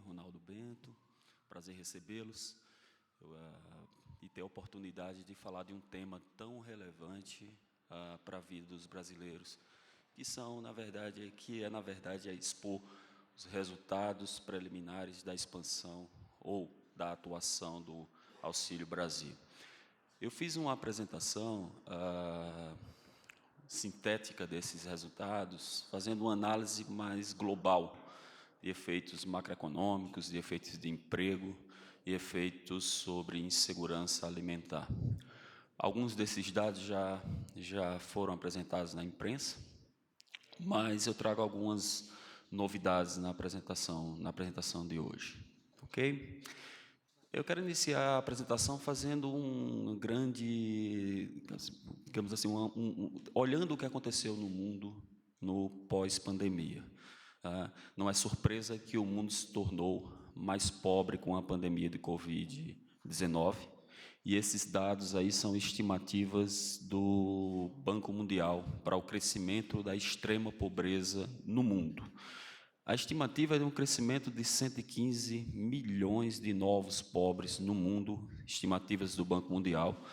Ronaldo Bento, prazer recebê-los e ter a oportunidade de falar de um tema tão relevante para a vida dos brasileiros, que é na verdade expor os resultados preliminares da expansão ou da atuação do Auxílio Brasil. Eu fiz uma apresentação sintética desses resultados, fazendo uma análise mais global de efeitos macroeconômicos, de efeitos de emprego e efeitos sobre insegurança alimentar. Alguns desses dados já foram apresentados na imprensa, mas eu trago algumas novidades na apresentação de hoje, ok? Eu quero iniciar a apresentação fazendo um grande, digamos assim, olhando o que aconteceu no mundo no pós-pandemia. Não é surpresa que o mundo se tornou mais pobre com a pandemia de Covid-19, e esses dados aí são estimativas do Banco Mundial para o crescimento da extrema pobreza no mundo. A estimativa é de um crescimento de 115 milhões de novos pobres no mundo, estimativas do Banco Mundial.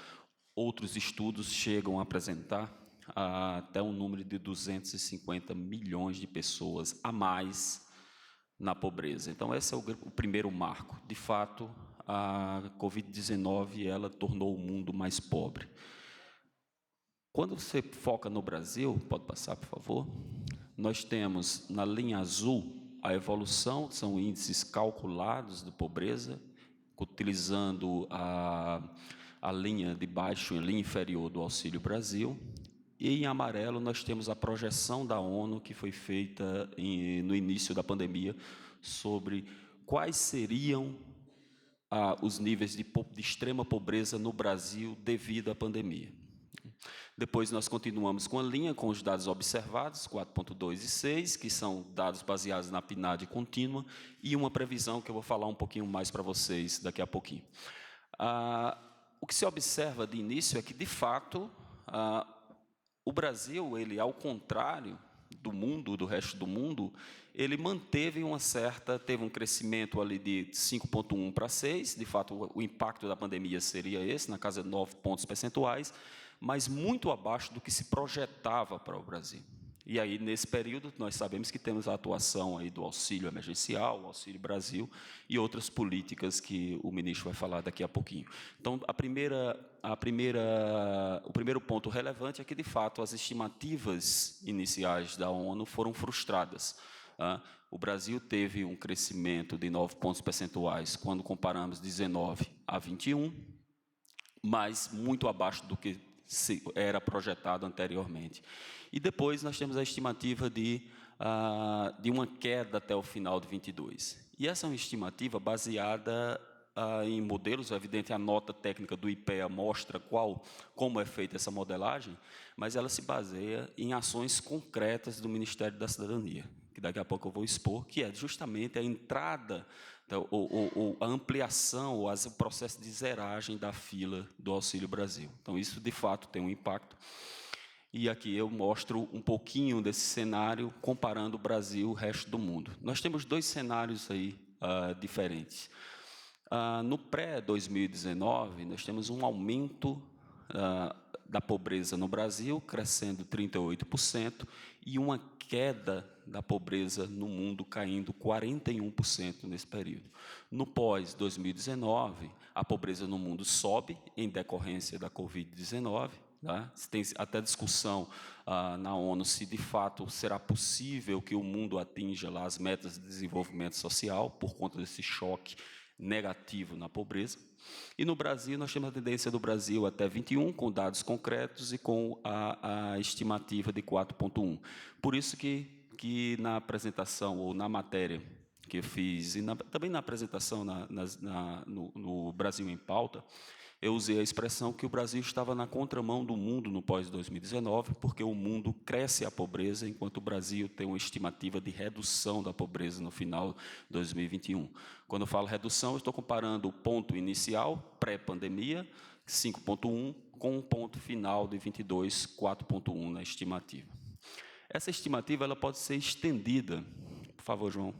Outros estudos chegam a apresentar até um número de 250 milhões de pessoas a mais na pobreza. Então, esse é o primeiro marco. De fato, a Covid-19 ela tornou o mundo mais pobre. Quando você foca no Brasil, pode passar, por favor? Nós temos, na linha azul, a evolução, são índices calculados de pobreza, utilizando a linha de baixo e a linha inferior do Auxílio Brasil. E em amarelo nós temos a projeção da ONU, que foi feita no início da pandemia, sobre quais seriam os níveis de extrema pobreza no Brasil devido à pandemia. Depois nós continuamos com a linha com os dados observados, 4.2 e 6, que são dados baseados na PNAD contínua, e uma previsão que eu vou falar um pouquinho mais para vocês daqui a pouquinho. O que se observa de início é que, de fato, o Brasil, ele, ao contrário do mundo, do resto do mundo, ele manteve teve um crescimento ali de 5,1 para 6, de fato o impacto da pandemia seria esse, na casa de 9 pontos percentuais, mas muito abaixo do que se projetava para o Brasil. E aí, nesse período, nós sabemos que temos a atuação aí do auxílio emergencial, o Auxílio Brasil e outras políticas que o ministro vai falar daqui a pouquinho. Então, o primeiro ponto relevante é que, de fato, as estimativas iniciais da ONU foram frustradas. O Brasil teve um crescimento de 9 pontos percentuais quando comparamos 19 a 21, mas muito abaixo do que era projetado anteriormente. E depois nós temos a estimativa de uma queda até o final de 22. E essa é uma estimativa baseada em modelos, é evidente, a nota técnica do IPEA mostra como é feita essa modelagem, mas ela se baseia em ações concretas do Ministério da Cidadania, que daqui a pouco eu vou expor, que é justamente a entrada, ou a ampliação, ou o processo de zeragem da fila do Auxílio Brasil. Então, isso, de fato, tem um impacto. E aqui eu mostro um pouquinho desse cenário, comparando o Brasil e o resto do mundo. Nós temos dois cenários aí diferentes. No pré-2019, nós temos um aumento da pobreza no Brasil, crescendo 38%, e uma queda da pobreza no mundo, caindo 41% nesse período. No pós-2019, a pobreza no mundo sobe, em decorrência da Covid-19, tem até discussão na ONU se, de fato, será possível que o mundo atinja lá as metas de desenvolvimento social, por conta desse choque negativo na pobreza. E no Brasil, nós temos a tendência do Brasil até 21, com dados concretos e com a estimativa de 4,1. Por isso que na apresentação, ou na matéria que eu fiz, e também na apresentação no Brasil em Pauta, eu usei a expressão que o Brasil estava na contramão do mundo no pós-2019, porque o mundo cresce a pobreza, enquanto o Brasil tem uma estimativa de redução da pobreza no final de 2021. Quando eu falo redução, eu estou comparando o ponto inicial, pré-pandemia, 5,1, com o ponto final de 22, 4,1 na estimativa. Essa estimativa ela pode ser estendida, por favor, João,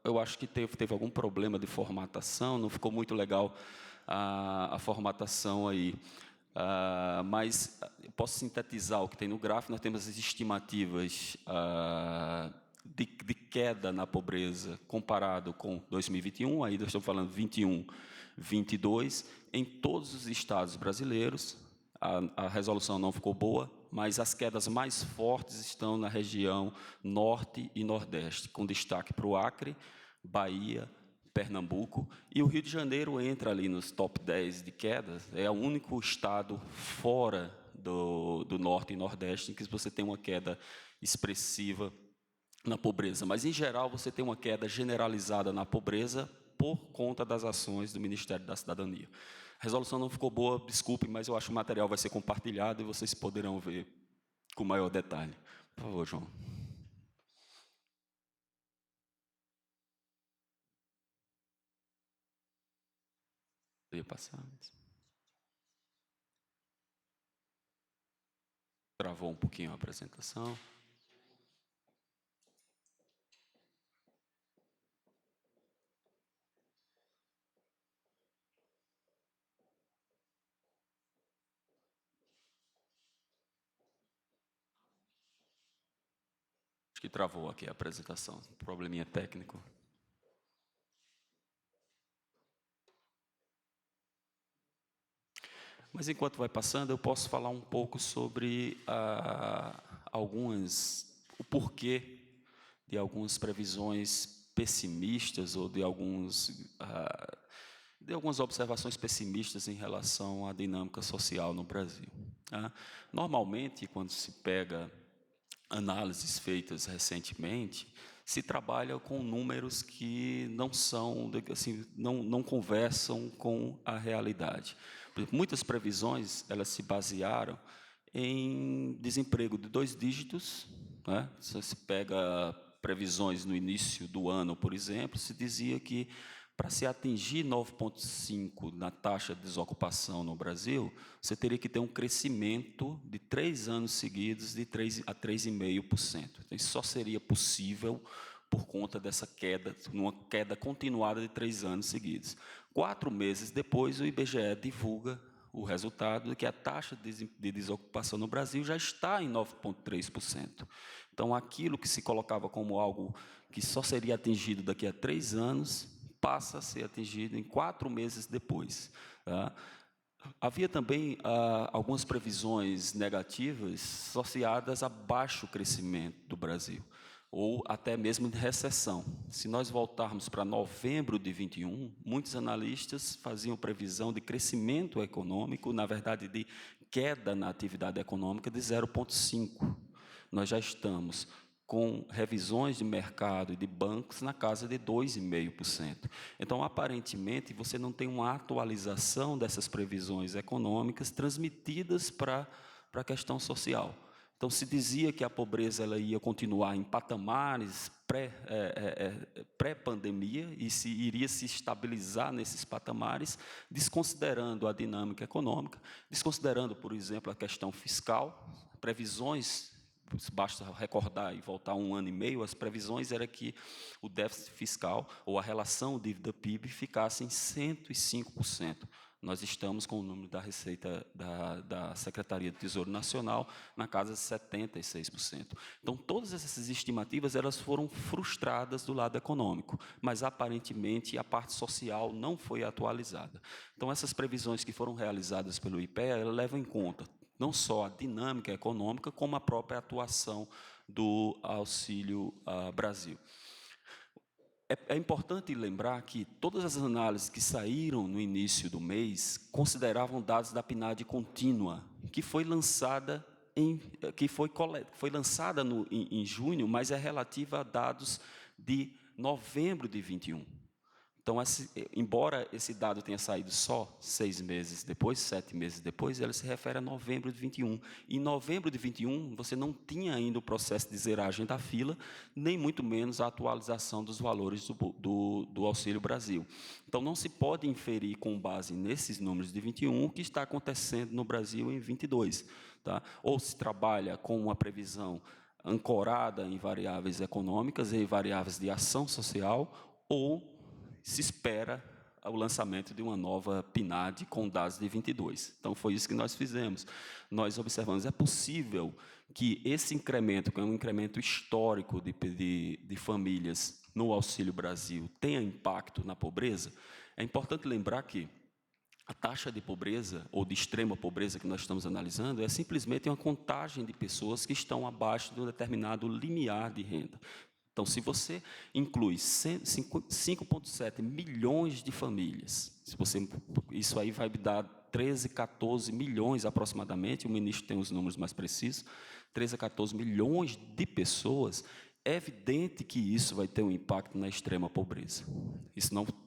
eu acho que teve algum problema de formatação, não ficou muito legal a formatação aí. Mas eu posso sintetizar o que tem no gráfico. Nós temos as estimativas de queda na pobreza comparado com 2021, aí nós estamos falando 21, 22, em todos os estados brasileiros. A resolução não ficou boa, mas as quedas mais fortes estão na região norte e nordeste, com destaque para o Acre, Bahia, Pernambuco, e o Rio de Janeiro entra ali nos top 10 de quedas. É o único estado fora do norte e nordeste em que você tem uma queda expressiva na pobreza. Mas, em geral, você tem uma queda generalizada na pobreza por conta das ações do Ministério da Cidadania. A resolução não ficou boa, desculpe, mas eu acho que o material vai ser compartilhado e vocês poderão ver com maior detalhe. Por favor, João. Eu ia passar. Travou um pouquinho a apresentação. Acho que travou aqui a apresentação, probleminha técnico. Mas, enquanto vai passando, eu posso falar um pouco sobre o porquê de algumas previsões pessimistas ou de algumas observações pessimistas em relação à dinâmica social no Brasil. Normalmente, quando se pega análises feitas recentemente, se trabalha com números que não são, assim, não conversam com a realidade. Por exemplo, muitas previsões, elas se basearam em desemprego de 2 dígitos, né? Se pega previsões no início do ano, por exemplo, se dizia que para se atingir 9,5 na taxa de desocupação no Brasil, você teria que ter um crescimento de 3 anos seguidos de 3 a 3,5%. Então, isso só seria possível por conta dessa queda, uma queda continuada de 3 anos seguidos. 4 meses depois, o IBGE divulga o resultado de que a taxa de desocupação no Brasil já está em 9,3%. Então, aquilo que se colocava como algo que só seria atingido daqui a 3 anos, passa a ser atingido em 4 meses depois. Havia também algumas previsões negativas associadas a baixo crescimento do Brasil, ou até mesmo de recessão. Se nós voltarmos para novembro de 21, muitos analistas faziam previsão de crescimento econômico, na verdade, de queda na atividade econômica de 0,5. Nós já estamos com revisões de mercado e de bancos na casa de 2,5%. Então, aparentemente, você não tem uma atualização dessas previsões econômicas transmitidas para a questão social. Então, se dizia que a pobreza ela ia continuar em patamares pré-pandemia e iria se estabilizar nesses patamares, desconsiderando a dinâmica econômica, desconsiderando, por exemplo, a questão fiscal, previsões. Basta recordar e voltar 1 ano e meio, as previsões era que o déficit fiscal, ou a relação dívida-PIB, ficasse em 105%. Nós estamos com o número da Receita da Secretaria do Tesouro Nacional na casa de 76%. Então, todas essas estimativas elas foram frustradas do lado econômico, mas, aparentemente, a parte social não foi atualizada. Então, essas previsões que foram realizadas pelo IPEA, elas levam em conta não só a dinâmica econômica, como a própria atuação do Auxílio Brasil. É importante lembrar que todas as análises que saíram no início do mês consideravam dados da PNAD contínua, que foi lançada em junho, mas é relativa a dados de novembro de 21. Então, embora esse dado tenha saído só 6 meses depois, 7 meses depois, ele se refere a novembro de 21. Em novembro de 21, você não tinha ainda o processo de zeragem da fila, nem muito menos a atualização dos valores do Auxílio Brasil. Então, não se pode inferir, com base nesses números de 21, o que está acontecendo no Brasil em 22. Tá? Ou se trabalha com uma previsão ancorada em variáveis econômicas e variáveis de ação social, ou se espera o lançamento de uma nova PNAD com dados de 22. Então, foi isso que nós fizemos. Nós observamos, é possível que esse incremento, que é um incremento histórico de famílias no Auxílio Brasil, tenha impacto na pobreza? É importante lembrar que a taxa de pobreza, ou de extrema pobreza que nós estamos analisando, é simplesmente uma contagem de pessoas que estão abaixo de um determinado limiar de renda. Então, se você inclui 5,7 milhões de famílias, isso aí vai dar 13, 14 milhões aproximadamente, o ministro tem os números mais precisos, 13 a 14 milhões de pessoas, é evidente que isso vai ter um impacto na extrema pobreza.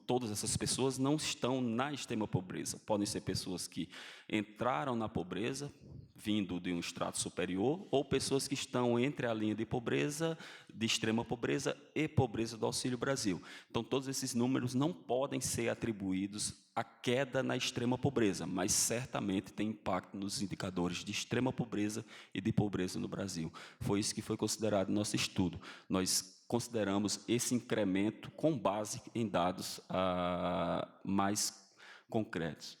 Todas essas pessoas não estão na extrema pobreza. Podem ser pessoas que entraram na pobreza, vindo de um extrato superior, ou pessoas que estão entre a linha de pobreza, de extrema pobreza e pobreza do Auxílio Brasil. Então, todos esses números não podem ser atribuídos à queda na extrema pobreza, mas certamente tem impacto nos indicadores de extrema pobreza e de pobreza no Brasil. Foi isso que foi considerado no nosso estudo. Nós consideramos esse incremento com base em dados mais concretos.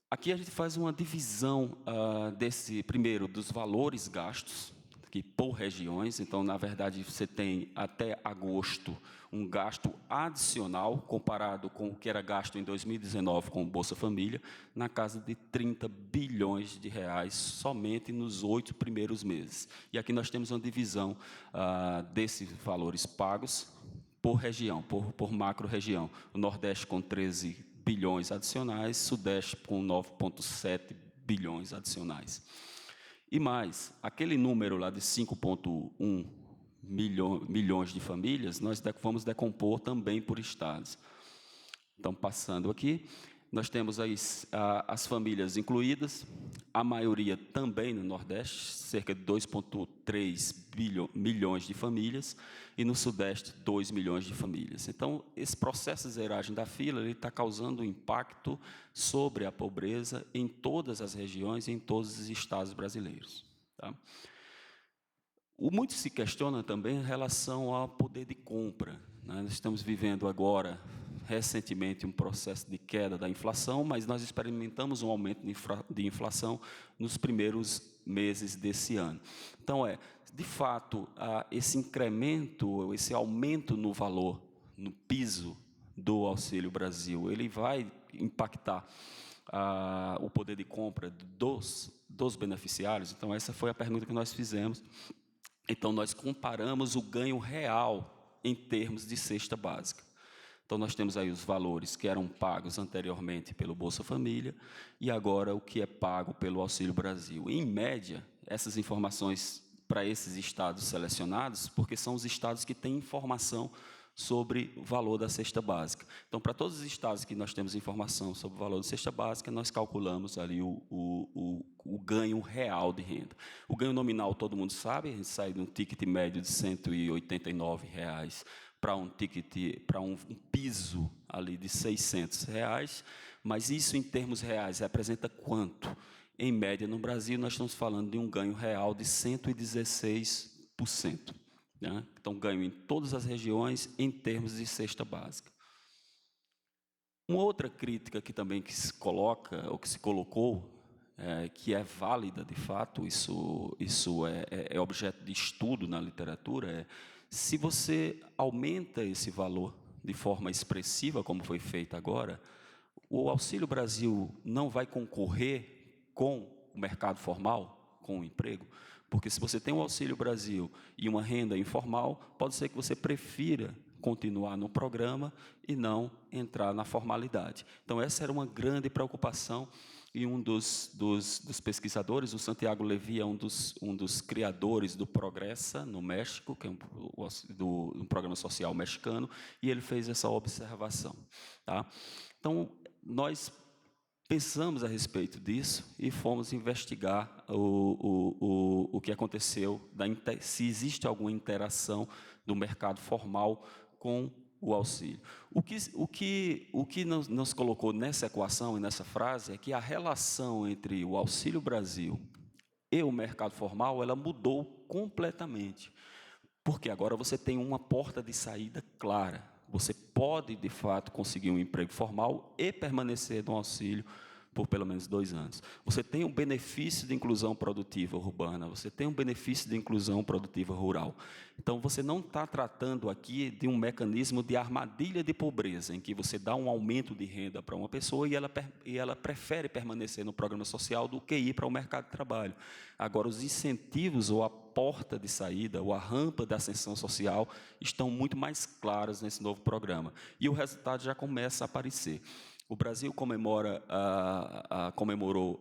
Aqui a gente faz uma divisão primeiro, dos valores gastos, que por regiões. Então, na verdade, você tem até agosto um gasto adicional, comparado com o que era gasto em 2019 com o Bolsa Família, na casa de 30 bilhões de reais, somente nos 8 primeiros meses. E aqui nós temos uma divisão desses valores pagos por região, por macro-região. O Nordeste com 13 bilhões adicionais, Sudeste com 9,7 bilhões adicionais. E mais, aquele número lá de 5,1 milhões de famílias, nós vamos decompor também por estados. Então, passando aqui, nós temos aí as famílias incluídas, a maioria também no Nordeste, cerca de 2,3 milhões de famílias, e no Sudeste, 2 milhões de famílias. Então, esse processo de zeragem da fila está causando um impacto sobre a pobreza em todas as regiões e em todos os estados brasileiros. Tá? Muito se questiona também em relação ao poder de compra. Nós estamos vivendo agora, recentemente, um processo de queda da inflação, mas nós experimentamos um aumento de inflação nos primeiros meses desse ano. Então, de fato, esse incremento, esse aumento no valor, no piso do Auxílio Brasil, ele vai impactar o poder de compra dos beneficiários? Então, essa foi a pergunta que nós fizemos. Então, nós comparamos o ganho real em termos de cesta básica. Então, nós temos aí os valores que eram pagos anteriormente pelo Bolsa Família e agora o que é pago pelo Auxílio Brasil. Em média, essas informações para esses estados selecionados, porque são os estados que têm informação sobre o valor da cesta básica. Então, para todos os estados que nós temos informação sobre o valor da cesta básica, nós calculamos ali o ganho real de renda. O ganho nominal, todo mundo sabe, a gente sai de um ticket médio de R$ 189 para um piso ali de R$ 600, mas isso, em termos reais, representa quanto? Em média, no Brasil, nós estamos falando de um ganho real de 116%. Né? Então, ganho em todas as regiões em termos de cesta básica. Uma outra crítica que também se coloca, ou que se colocou, que é válida de fato, isso é objeto de estudo na literatura, se você aumenta esse valor de forma expressiva, como foi feito agora, o Auxílio Brasil não vai concorrer com o mercado formal, com o emprego, porque se você tem um Auxílio Brasil e uma renda informal, pode ser que você prefira continuar no programa e não entrar na formalidade. Então, essa era uma grande preocupação, e um dos pesquisadores, o Santiago Levy, é um dos criadores do Progressa, no México, que é um programa social mexicano, e ele fez essa observação. Tá? Então, nós pensamos a respeito disso e fomos investigar o que aconteceu, se existe alguma interação do mercado formal com o auxílio. O que nos colocou nessa equação e nessa frase é que a relação entre o Auxílio Brasil e o mercado formal, ela mudou completamente, porque agora você tem uma porta de saída clara Você pode, de fato, conseguir um emprego formal e permanecer no auxílio por pelo menos 2 anos. Você tem um benefício de inclusão produtiva urbana, você tem um benefício de inclusão produtiva rural. Então, você não está tratando aqui de um mecanismo de armadilha de pobreza, em que você dá um aumento de renda para uma pessoa e ela prefere permanecer no programa social do que ir para o mercado de trabalho. Agora, os incentivos ou a porta de saída, ou a rampa da ascensão social, estão muito mais claras nesse novo programa. E o resultado já começa a aparecer. O Brasil comemorou,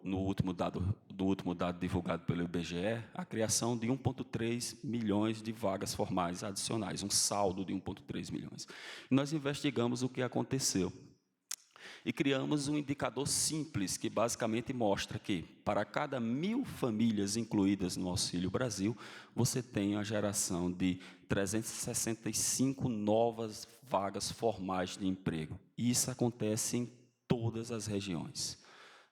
no último dado divulgado pelo IBGE, a criação de 1,3 milhões de vagas formais adicionais, um saldo de 1,3 milhões. E nós investigamos o que aconteceu. E criamos um indicador simples, que basicamente mostra que, para cada 1.000 famílias incluídas no Auxílio Brasil, você tem a geração de 365 novas vagas formais de emprego. E isso acontece em todas as regiões.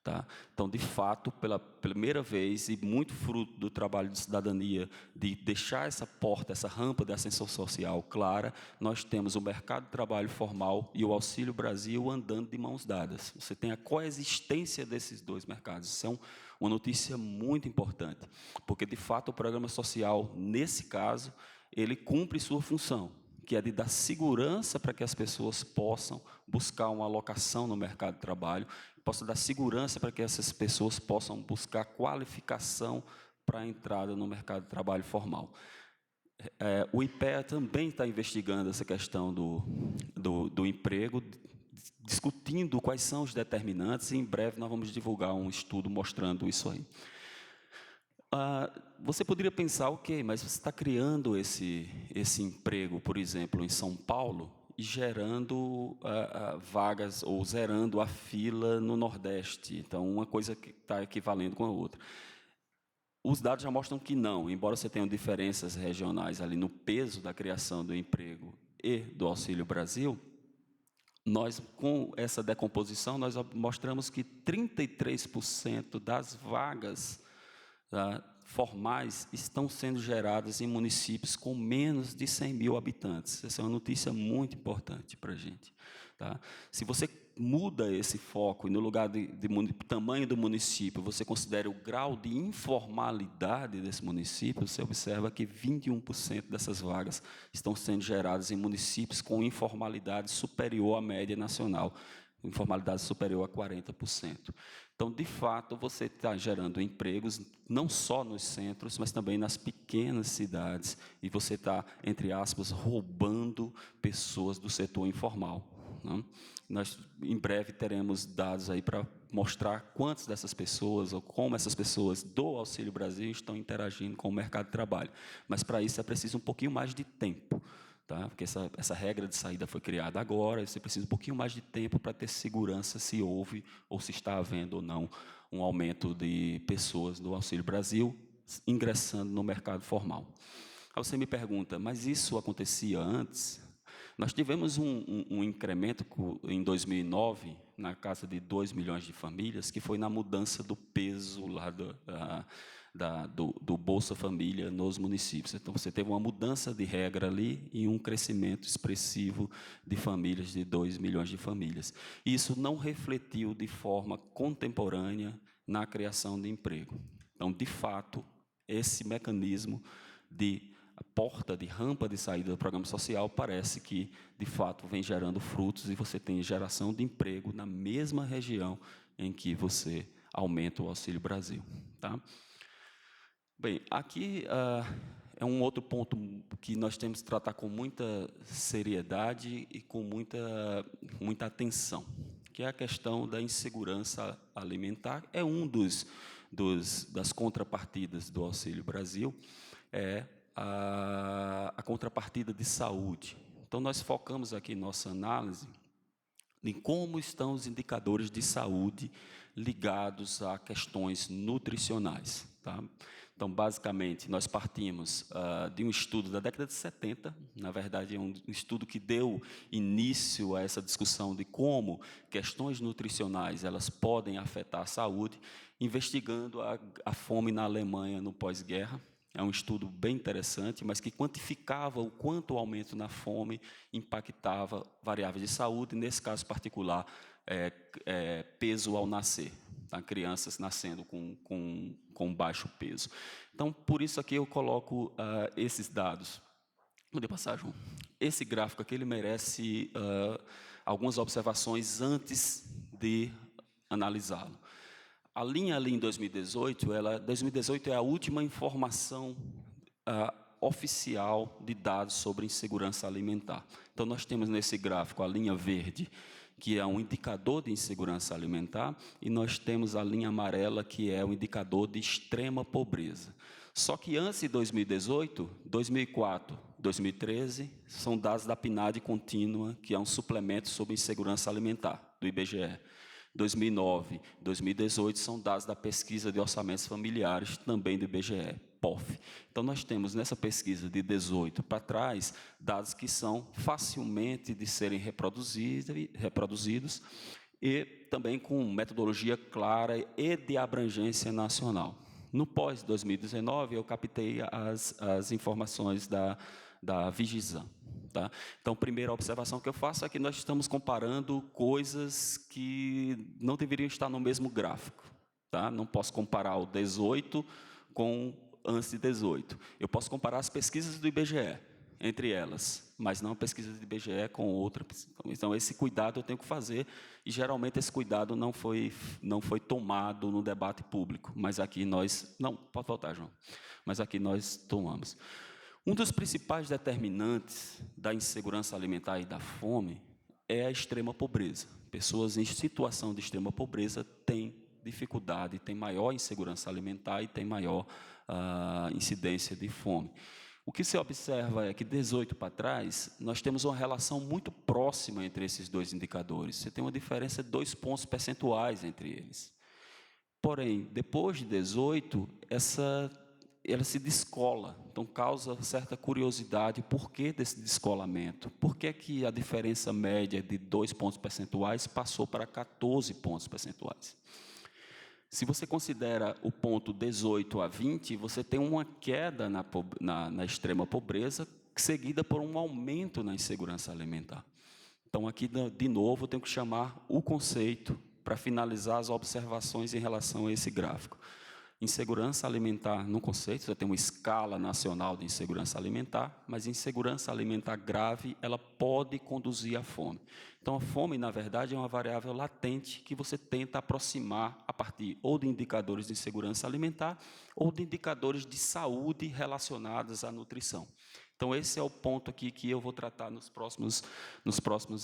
Tá? Então, de fato, pela primeira vez, e muito fruto do trabalho de cidadania, de deixar essa porta, essa rampa de ascensão social clara, nós temos o mercado de trabalho formal e o Auxílio Brasil andando de mãos dadas. Você tem a coexistência desses dois mercados. Isso é uma notícia muito importante, porque, de fato, o programa social, nesse caso, ele cumpre sua função, que é de dar segurança para que as pessoas possam buscar uma alocação no mercado de trabalho, possa dar segurança para que essas pessoas possam buscar qualificação para a entrada no mercado de trabalho formal. O IPEA também está investigando essa questão do emprego, discutindo quais são os determinantes, e em breve nós vamos divulgar um estudo mostrando isso aí. Você poderia pensar, ok, mas você está criando esse emprego, por exemplo, em São Paulo, e gerando vagas, ou zerando a fila no Nordeste. Então, uma coisa que está equivalendo com a outra. Os dados já mostram que não, embora você tenha diferenças regionais ali no peso da criação do emprego e do Auxílio Brasil, nós, com essa decomposição, nós mostramos que 33% das vagas formais estão sendo geradas em municípios com menos de 100 mil habitantes. Essa é uma notícia muito importante para a gente. Tá? Se você muda esse foco e, no lugar de tamanho do município, você considera o grau de informalidade desse município, você observa que 21% dessas vagas estão sendo geradas em municípios com informalidade superior à média nacional, informalidade superior a 40%. Então, de fato, você está gerando empregos não só nos centros, mas também nas pequenas cidades, e você está, entre aspas, roubando pessoas do setor informal. Não? Nós, em breve, teremos dados aí para mostrar quantas dessas pessoas, ou como essas pessoas do Auxílio Brasil estão interagindo com o mercado de trabalho. Mas, para isso, é preciso um pouquinho mais de tempo. Tá? Porque essa regra de saída foi criada agora, você precisa um pouquinho mais de tempo para ter segurança se houve ou se está havendo ou não um aumento de pessoas do Auxílio Brasil ingressando no mercado formal. Aí você me pergunta, mas isso acontecia antes? Nós tivemos um incremento em 2009, na casa de 2 milhões de famílias, que foi na mudança do peso lá do Bolsa Família nos municípios. Então, você teve uma mudança de regra ali e um crescimento expressivo de famílias, de 2 milhões de famílias. Isso não refletiu de forma contemporânea na criação de emprego. Então, de fato, esse mecanismo de porta, de rampa de saída do programa social, parece que, de fato, vem gerando frutos e você tem geração de emprego na mesma região em que você aumenta o Auxílio Brasil. Tá? Bem, aqui é um outro ponto que nós temos que tratar com muita seriedade e com muita atenção, que é a questão da insegurança alimentar. É um das contrapartidas do Auxílio Brasil, é a contrapartida de saúde. Então, nós focamos aqui nossa análise em como estão os indicadores de saúde ligados a questões nutricionais. Tá? Então, basicamente, nós partimos de um estudo da década de 70, na verdade, é um estudo que deu início a essa discussão de como questões nutricionais elas podem afetar a saúde, investigando a fome na Alemanha no pós-guerra. É um estudo bem interessante, mas que quantificava o quanto o aumento na fome impactava variáveis de saúde, nesse caso particular, peso ao nascer, tá? Crianças nascendo com baixo peso. Então, por isso aqui eu coloco esses dados. Vou passar, João. Esse gráfico aqui ele merece algumas observações antes de analisá-lo. A linha ali em 2018, 2018 é a última informação oficial de dados sobre insegurança alimentar. Então, nós temos nesse gráfico a linha verde, que é um indicador de insegurança alimentar, e nós temos a linha amarela, que é um indicador de extrema pobreza. Só que antes de 2018, 2004, 2013, são dados da PNAD contínua, que é um suplemento sobre insegurança alimentar, do IBGE. 2009, 2018 são dados da pesquisa de orçamentos familiares, também do IBGE, POF. Então, nós temos nessa pesquisa de 18 para trás, dados que são facilmente de serem reproduzidos e também com metodologia clara e de abrangência nacional. No pós-2019, eu captei as informações da Vigisan. Tá? Então, a primeira observação que eu faço é que nós estamos comparando coisas que não deveriam estar no mesmo gráfico. Tá? Não posso comparar o 18 com antes de 18. Eu posso comparar as pesquisas do IBGE, entre elas, mas não a pesquisa do IBGE com outra. Então, esse cuidado eu tenho que fazer, e geralmente esse cuidado não foi tomado no debate público, mas aqui nós... Não, pode voltar, João. Mas aqui nós tomamos. Um dos principais determinantes da insegurança alimentar e da fome é a extrema pobreza. Pessoas em situação de extrema pobreza têm dificuldade, têm maior insegurança alimentar e têm maior incidência de fome. O que se observa é que, 18 para trás, nós temos uma relação muito próxima entre esses dois indicadores. Você tem uma diferença de 2 pontos percentuais entre eles. Porém, depois de 18, ela se descola, então causa certa curiosidade. Por que desse descolamento? Por que a diferença média de 2 pontos percentuais passou para 14 pontos percentuais? Se você considera o ponto 18 a 20, você tem uma queda na extrema pobreza, seguida por um aumento na insegurança alimentar. Então, aqui, de novo, eu tenho que chamar o conceito para finalizar as observações em relação a esse gráfico. Insegurança alimentar, no conceito, você tem uma escala nacional de insegurança alimentar, mas insegurança alimentar grave, ela pode conduzir à fome. Então, a fome, na verdade, é uma variável latente que você tenta aproximar a partir ou de indicadores de insegurança alimentar ou de indicadores de saúde relacionados à nutrição. Então, esse é o ponto aqui que eu vou tratar nos próximos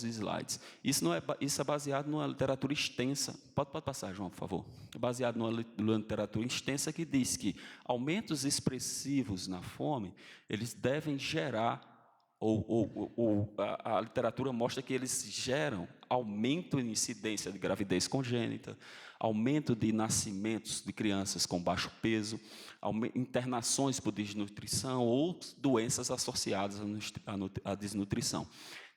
slides. Isso é baseado numa literatura extensa. Pode passar, João, por favor. É baseado numa literatura extensa que diz que aumentos expressivos na fome, eles devem gerar, a literatura mostra que eles geram aumento em incidência de gravidez congênita, aumento de nascimentos de crianças com baixo peso, internações por desnutrição ou doenças associadas à desnutrição.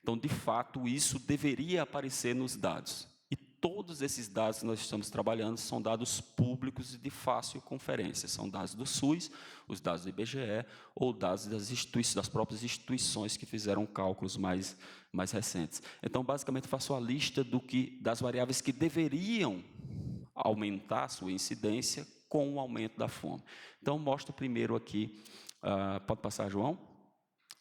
Então, de fato, isso deveria aparecer nos dados. E todos esses dados que nós estamos trabalhando são dados públicos e de fácil conferência. São dados do SUS, os dados do IBGE, ou dados das próprias instituições que fizeram cálculos mais recentes. Então, basicamente, faço a lista das variáveis que deveriam aumentar a sua incidência com o aumento da fome. Então, mostro primeiro aqui, pode passar, João,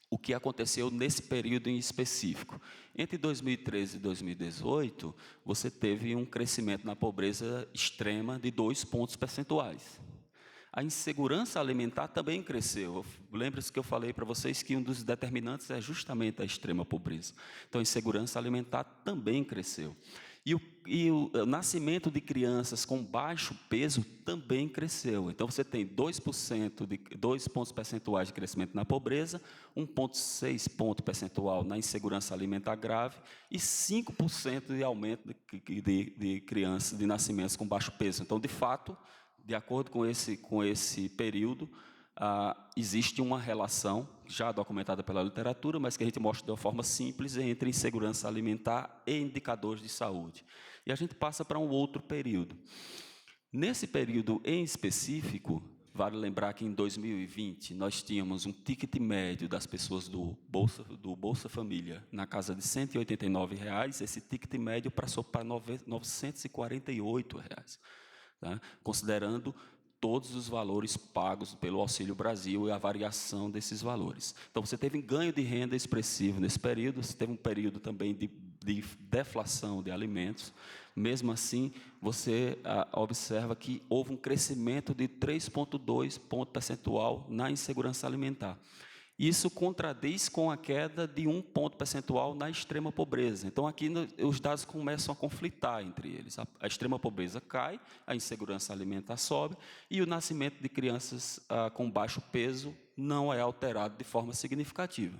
o que aconteceu nesse período em específico. Entre 2013 e 2018, você teve um crescimento na pobreza extrema de 2 pontos percentuais. A insegurança alimentar também cresceu. Lembra-se que eu falei para vocês que um dos determinantes é justamente a extrema pobreza. Então, a insegurança alimentar também cresceu. E o nascimento de crianças com baixo peso também cresceu. Então, você tem 2 pontos percentuais de crescimento na pobreza, 1,6 ponto percentual na insegurança alimentar grave e 5% de aumento de crianças, de nascimentos com baixo peso. Então, de fato, de acordo com esse período, existe uma relação, já documentada pela literatura, mas que a gente mostra de uma forma simples, entre insegurança alimentar e indicadores de saúde. E a gente passa para um outro período. Nesse período em específico, Vale lembrar que em 2020 nós tínhamos um ticket médio das pessoas do Bolsa Família na casa de R$ 189. Esse ticket médio passou para R$ 948, tá? Considerando todos os valores pagos pelo Auxílio Brasil e a variação desses valores. Então, você teve um ganho de renda expressivo nesse período, você teve um período também de deflação de alimentos. Mesmo assim, você observa que houve um crescimento de 3,2 ponto percentual na insegurança alimentar. Isso contradiz com a queda de 1 ponto percentual na extrema pobreza. Então, aqui os dados começam a conflitar entre eles. A extrema pobreza cai, a insegurança alimentar sobe, e o nascimento de crianças com baixo peso não é alterado de forma significativa.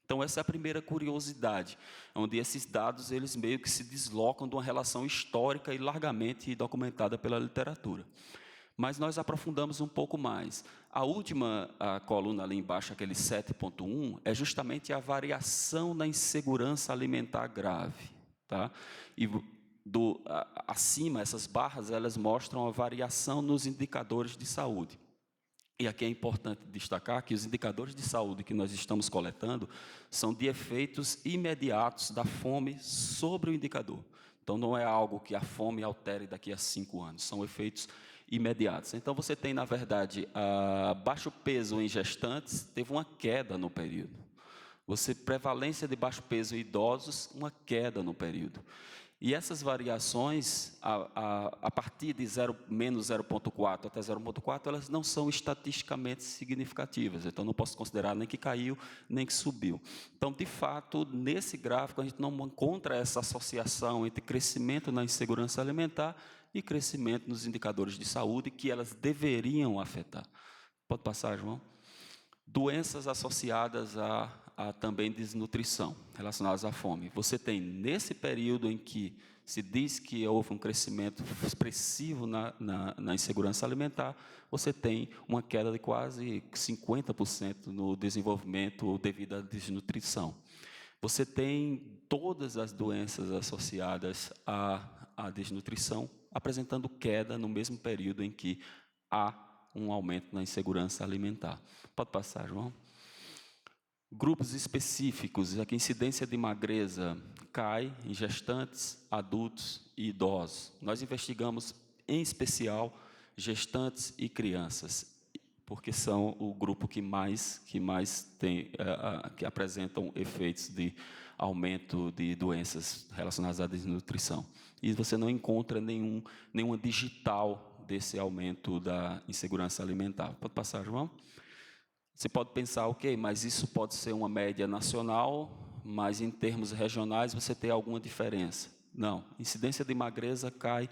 Então, essa é a primeira curiosidade, onde esses dados eles meio que se deslocam de uma relação histórica e largamente documentada pela literatura. Mas nós aprofundamos um pouco mais. A última coluna ali embaixo, aquele 7,1, é justamente a variação da insegurança alimentar grave. Tá? E acima, essas barras, elas mostram a variação nos indicadores de saúde. E aqui é importante destacar que os indicadores de saúde que nós estamos coletando são de efeitos imediatos da fome sobre o indicador. Então, não é algo que a fome altere daqui a 5 anos, são efeitos imediatos. Então, você tem, na verdade, baixo peso em gestantes, teve uma queda no período. Prevalência de baixo peso em idosos, uma queda no período. E essas variações, a partir de menos 0,4 até 0,4, elas não são estatisticamente significativas. Então, não posso considerar nem que caiu, nem que subiu. Então, de fato, nesse gráfico, a gente não encontra essa associação entre crescimento na insegurança alimentar e crescimento nos indicadores de saúde que elas deveriam afetar. Pode passar, João? Doenças associadas a também desnutrição, relacionadas à fome. Você tem, nesse período em que se diz que houve um crescimento expressivo na insegurança alimentar, você tem uma queda de quase 50% no desenvolvimento devido à desnutrição. Você tem todas as doenças associadas à desnutrição apresentando queda no mesmo período em que há um aumento na insegurança alimentar. Pode passar, João? Grupos específicos, aqui a incidência de magreza cai em gestantes, adultos e idosos. Nós investigamos, em especial, gestantes e crianças, porque são o grupo que mais tem, que apresentam efeitos de aumento de doenças relacionadas à desnutrição. E você não encontra nenhuma digital desse aumento da insegurança alimentar. Pode passar, João? Você pode pensar, ok, mas isso pode ser uma média nacional, mas em termos regionais você tem alguma diferença. Não, incidência de magreza cai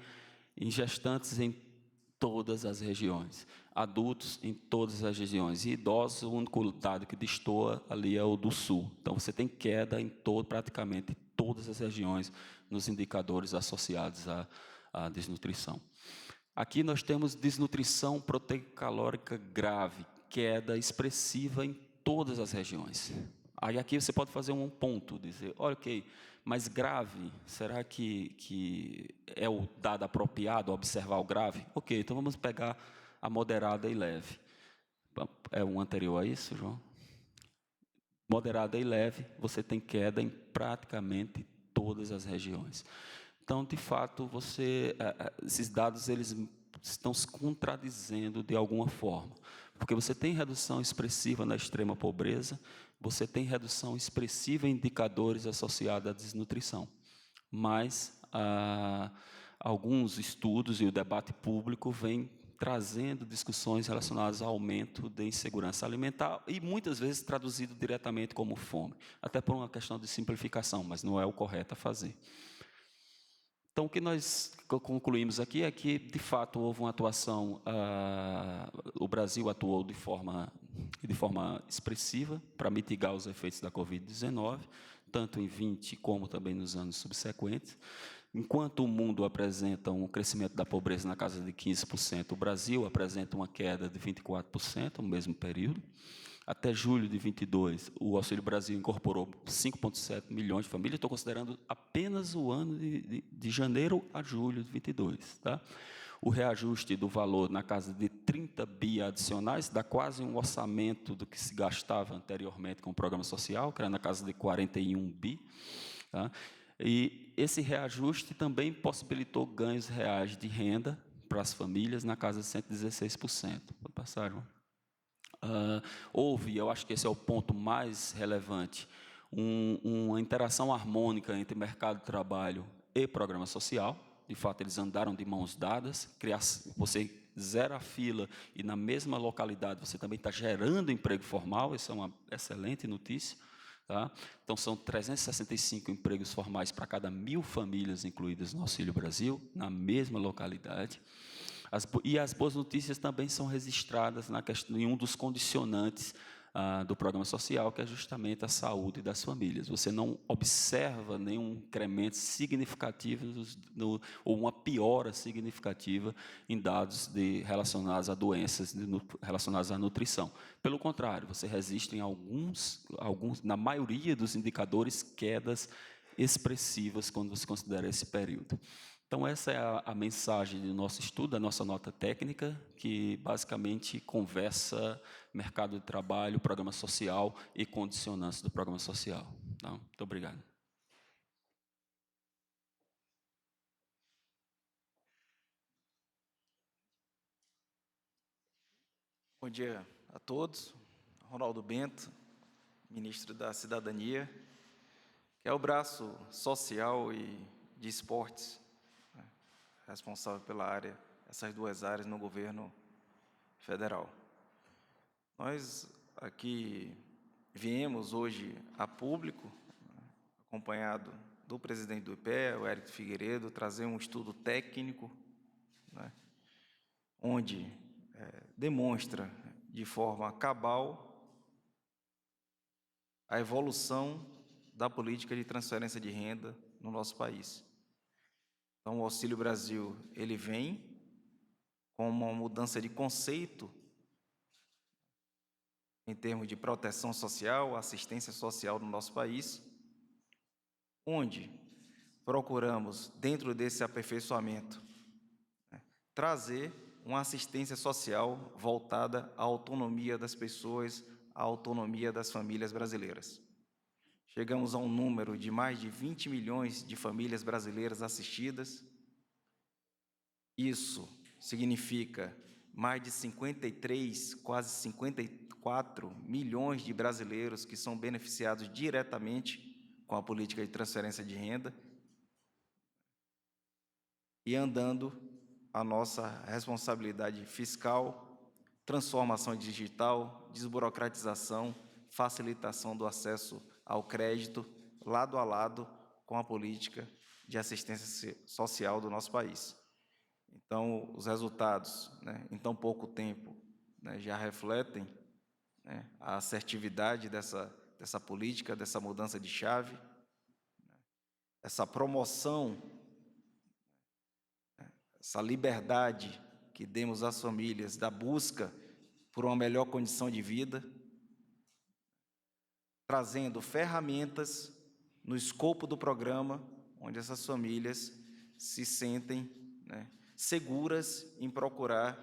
em gestantes em todas as regiões, adultos em todas as regiões, e idosos, o único dado que destoa ali é o do sul. Então, você tem queda em praticamente todas as regiões nos indicadores associados à desnutrição. Aqui nós temos desnutrição proteico-calórica grave, queda expressiva em todas as regiões. Aí aqui você pode fazer um ponto, dizer, olha, ok, mas grave, será que é o dado apropriado observar o grave? Ok, então vamos pegar a moderada e leve. É um anterior a isso, João? Moderada e leve, você tem queda em praticamente todas as regiões. Então, de fato, esses dados eles estão se contradizendo de alguma forma, porque você tem redução expressiva na extrema pobreza, você tem redução expressiva em indicadores associados à desnutrição, mas alguns estudos e o debate público vêm trazendo discussões relacionadas ao aumento da insegurança alimentar e muitas vezes traduzido diretamente como fome, até por uma questão de simplificação, mas não é o correto a fazer. Então, o que nós concluímos aqui é que, de fato, houve uma atuação, o Brasil atuou de forma expressiva para mitigar os efeitos da Covid-19, tanto em 20 como também nos anos subsequentes. Enquanto o mundo apresenta um crescimento da pobreza na casa de 15%, o Brasil apresenta uma queda de 24% no mesmo período. Até julho de 22, o Auxílio Brasil incorporou 5,7 milhões de famílias. Estou considerando apenas o ano de janeiro a julho de 22. Tá? O reajuste do valor na casa de 30 bi adicionais dá quase um orçamento do que se gastava anteriormente com o programa social, que era na casa de 41 bi. Tá? E esse reajuste também possibilitou ganhos reais de renda para as famílias na casa de 116%. Pode passar, João? Houve, eu acho que esse é o ponto mais relevante, uma interação harmônica entre mercado de trabalho e programa social. De fato, eles andaram de mãos dadas. Você zera a fila e na mesma localidade você também está gerando emprego formal. Isso é uma excelente notícia. Tá? Então, são 365 empregos formais para cada 1.000 famílias incluídas no Auxílio Brasil, na mesma localidade. E as boas notícias também são registradas em um dos condicionantes do programa social, que é justamente a saúde das famílias. Você não observa nenhum incremento significativo ou uma piora significativa em dados relacionados a doenças relacionadas à nutrição. Pelo contrário, você registra em na maioria dos indicadores, quedas expressivas quando você considera esse período. Então, essa é a mensagem do nosso estudo, a nossa nota técnica, que basicamente conversa mercado de trabalho, programa social e condicionantes do programa social. Então, muito obrigado. Bom dia a todos. Ronaldo Bento, ministro da Cidadania, que é o braço social e de esportes, né, responsável pela área, essas duas áreas no governo federal. Nós aqui viemos hoje a público, acompanhado do presidente do IPEA, o Érico Figueiredo, trazer um estudo técnico, né, onde demonstra de forma cabal a evolução da política de transferência de renda no nosso país. Então, o Auxílio Brasil, ele vem com uma mudança de conceito em termos de proteção social, assistência social no nosso país, onde procuramos, dentro desse aperfeiçoamento, trazer uma assistência social voltada à autonomia das pessoas, à autonomia das famílias brasileiras. Chegamos a um número de mais de 20 milhões de famílias brasileiras assistidas. Isso significa mais de 53, quase 54 milhões de brasileiros que são beneficiados diretamente com a política de transferência de renda e andando a nossa responsabilidade fiscal, transformação digital, desburocratização, facilitação do acesso ao crédito, lado a lado com a política de assistência social do nosso país. Então, os resultados, né, em tão pouco tempo, né, já refletem, né, a assertividade dessa política, dessa mudança de chave, né, essa promoção, né, essa liberdade que demos às famílias da busca por uma melhor condição de vida, trazendo ferramentas no escopo do programa, onde essas famílias se sentem, né, seguras em procurar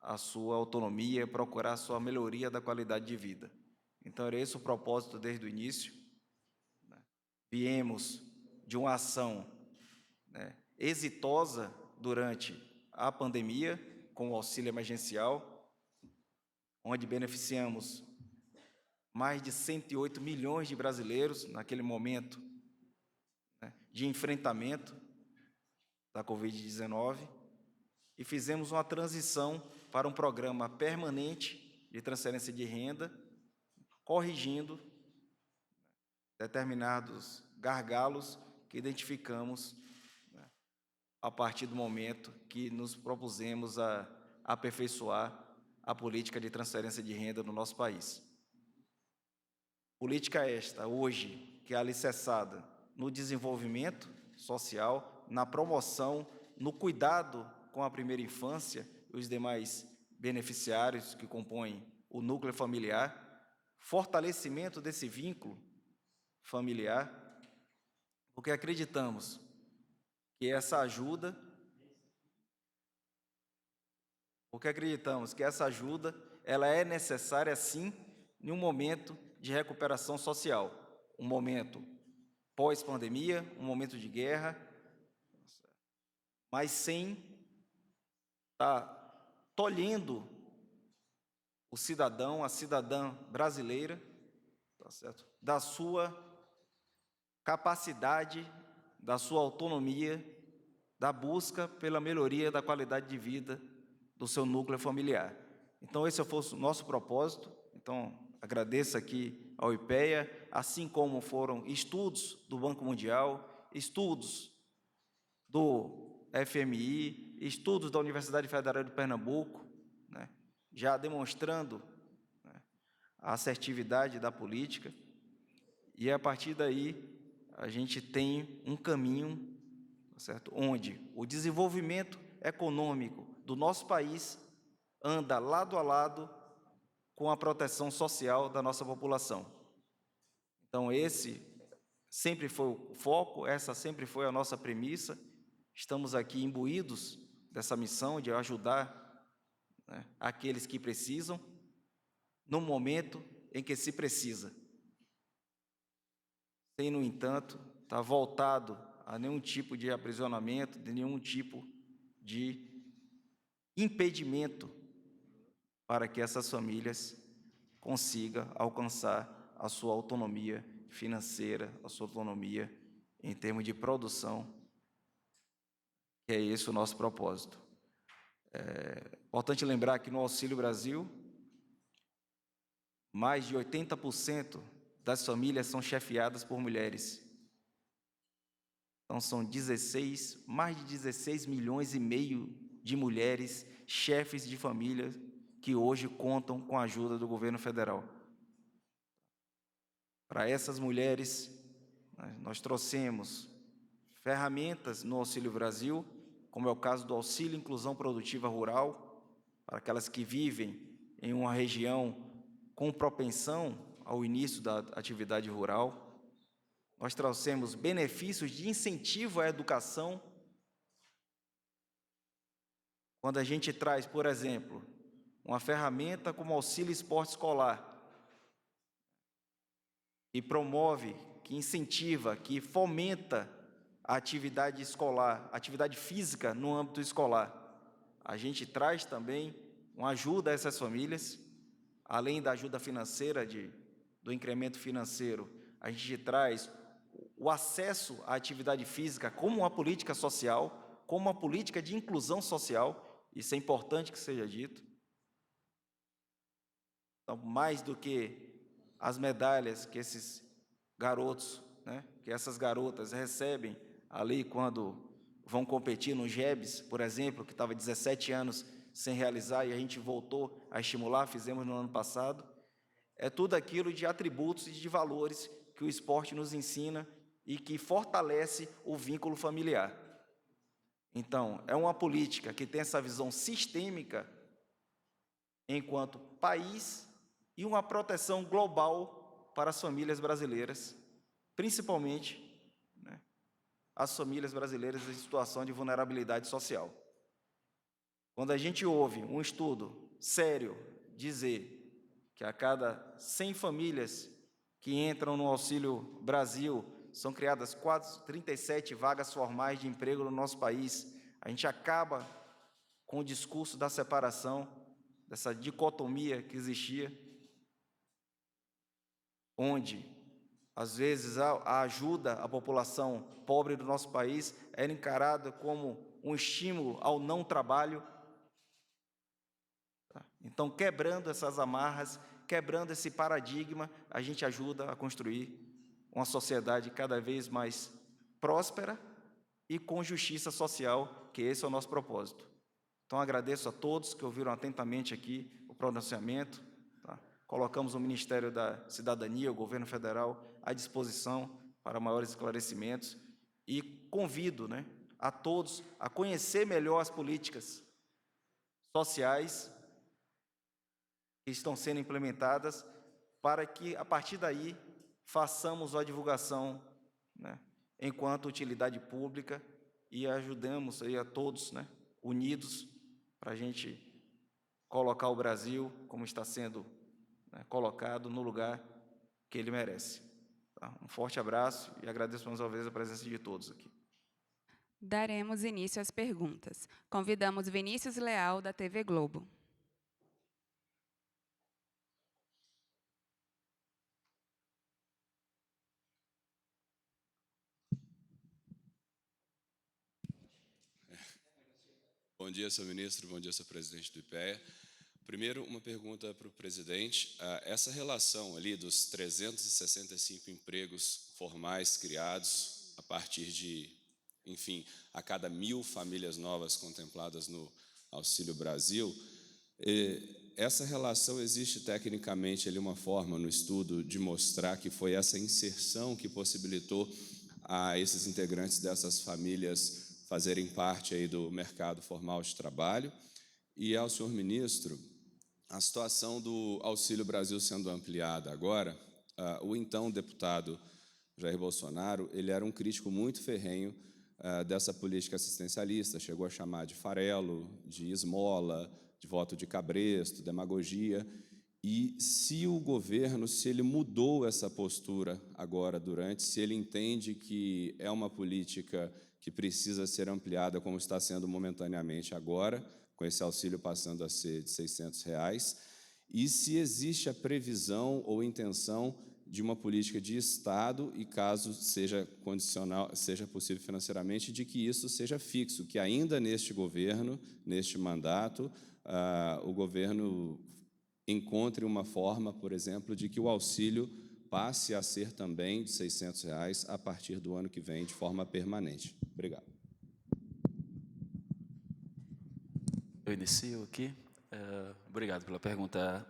a sua autonomia, procurar a sua melhoria da qualidade de vida. Então, era esse o propósito desde o início. Viemos de uma ação, né, exitosa durante a pandemia, com o auxílio emergencial, onde beneficiamos mais de 108 milhões de brasileiros naquele momento, né, de enfrentamento da Covid-19, e fizemos uma transição para um programa permanente de transferência de renda, corrigindo determinados gargalos que identificamos, né, a partir do momento que nos propusemos a aperfeiçoar a política de transferência de renda no nosso país. Política esta, hoje, que é alicerçada no desenvolvimento social, na promoção, no cuidado com a primeira infância e os demais beneficiários que compõem o núcleo familiar, fortalecimento desse vínculo familiar, o porque acreditamos que essa ajuda porque acreditamos que essa ajuda ela é necessária, sim, em um momento de recuperação social, um momento pós-pandemia, um momento de guerra, mas sem estar tolhendo o cidadão, a cidadã brasileira, tá certo? Da sua capacidade, da sua autonomia, da busca pela melhoria da qualidade de vida do seu núcleo familiar. Então, esse foi o nosso propósito. Então, agradeço aqui ao IPEA, assim como foram estudos do Banco Mundial, estudos do FMI, estudos da Universidade Federal de Pernambuco, né, já demonstrando, né, a assertividade da política, e a partir daí a gente tem um caminho, certo, onde o desenvolvimento econômico do nosso país anda lado a lado com a proteção social da nossa população. Então, esse sempre foi o foco, essa sempre foi a nossa premissa. Estamos aqui imbuídos dessa missão de ajudar, né, aqueles que precisam, no momento em que se precisa. Sem, no entanto, estar voltado a nenhum tipo de aprisionamento, de nenhum tipo de impedimento para que essas famílias consigam alcançar a sua autonomia financeira, a sua autonomia em termos de produção, que é esse o nosso propósito. É importante lembrar que no Auxílio Brasil, mais de 80% das famílias são chefiadas por mulheres. Então, são mais de 16 milhões e meio de mulheres chefes de família que hoje contam com a ajuda do governo federal. Para essas mulheres, nós trouxemos ferramentas no Auxílio Brasil, como é o caso do Auxílio Inclusão Produtiva Rural, para aquelas que vivem em uma região com propensão ao início da atividade rural. Nós trouxemos benefícios de incentivo à educação, quando a gente traz, por exemplo, uma ferramenta como Auxílio Esporte Escolar, que promove, que incentiva, que fomenta a atividade escolar, atividade física no âmbito escolar. A gente traz também uma ajuda a essas famílias, além da ajuda financeira, do incremento financeiro, a gente traz o acesso à atividade física como uma política social, como uma política de inclusão social, isso é importante que seja dito. Então, mais do que as medalhas que esses garotos, né, que essas garotas recebem ali quando vão competir no GEBS, por exemplo, que estava 17 anos sem realizar e a gente voltou a estimular, fizemos no ano passado, é tudo aquilo de atributos e de valores que o esporte nos ensina e que fortalece o vínculo familiar. Então, é uma política que tem essa visão sistêmica enquanto país e uma proteção global para as famílias brasileiras, principalmente, né, as famílias brasileiras em situação de vulnerabilidade social. Quando a gente ouve um estudo sério dizer que a cada 100 famílias que entram no Auxílio Brasil são criadas quase 37 vagas formais de emprego no nosso país, a gente acaba com o discurso da separação, dessa dicotomia que existia, onde, às vezes, a ajuda à população pobre do nosso país era encarada como um estímulo ao não trabalho. Então, quebrando essas amarras, quebrando esse paradigma, a gente ajuda a construir uma sociedade cada vez mais próspera e com justiça social, que esse é o nosso propósito. Então, agradeço a todos que ouviram atentamente aqui o pronunciamento. Tá? Colocamos o Ministério da Cidadania, o Governo Federal, à disposição para maiores esclarecimentos e convido, né, a todos a conhecer melhor as políticas sociais que estão sendo implementadas para que, a partir daí, façamos a divulgação, né, enquanto utilidade pública e ajudemos aí a todos, né, unidos, para a gente colocar o Brasil, como está sendo, né, colocado, no lugar que ele merece. Tá? Um forte abraço e agradeço mais uma vez a presença de todos aqui. Daremos início às perguntas. Convidamos Vinícius Leal, da TV Globo. Bom dia, senhor ministro. Bom dia, senhor presidente do IPEA. Primeiro, uma pergunta para o presidente. Essa relação ali dos 365 empregos formais criados a partir de, enfim, a cada 1.000 famílias novas contempladas no Auxílio Brasil, essa relação existe tecnicamente ali uma forma no estudo de mostrar que foi essa inserção que possibilitou a esses integrantes dessas famílias fazerem parte aí do mercado formal de trabalho? E ao senhor ministro, a situação do Auxílio Brasil sendo ampliada agora, o então deputado Jair Bolsonaro, ele era um crítico muito ferrenho dessa política assistencialista, chegou a chamar de farelo, de esmola, de voto de cabresto, demagogia. E se o governo, se ele mudou essa postura agora se ele entende que é uma política que precisa ser ampliada, como está sendo momentaneamente agora, com esse auxílio passando a ser de R$600, e se existe a previsão ou intenção de uma política de Estado, e caso seja condicional, seja possível financeiramente, de que isso seja fixo, que ainda neste governo, neste mandato, o governo encontre uma forma, por exemplo, de que o auxílio passe a ser também de R$600 a partir do ano que vem, de forma permanente. Obrigado. Eu inicio aqui. Obrigado pela pergunta.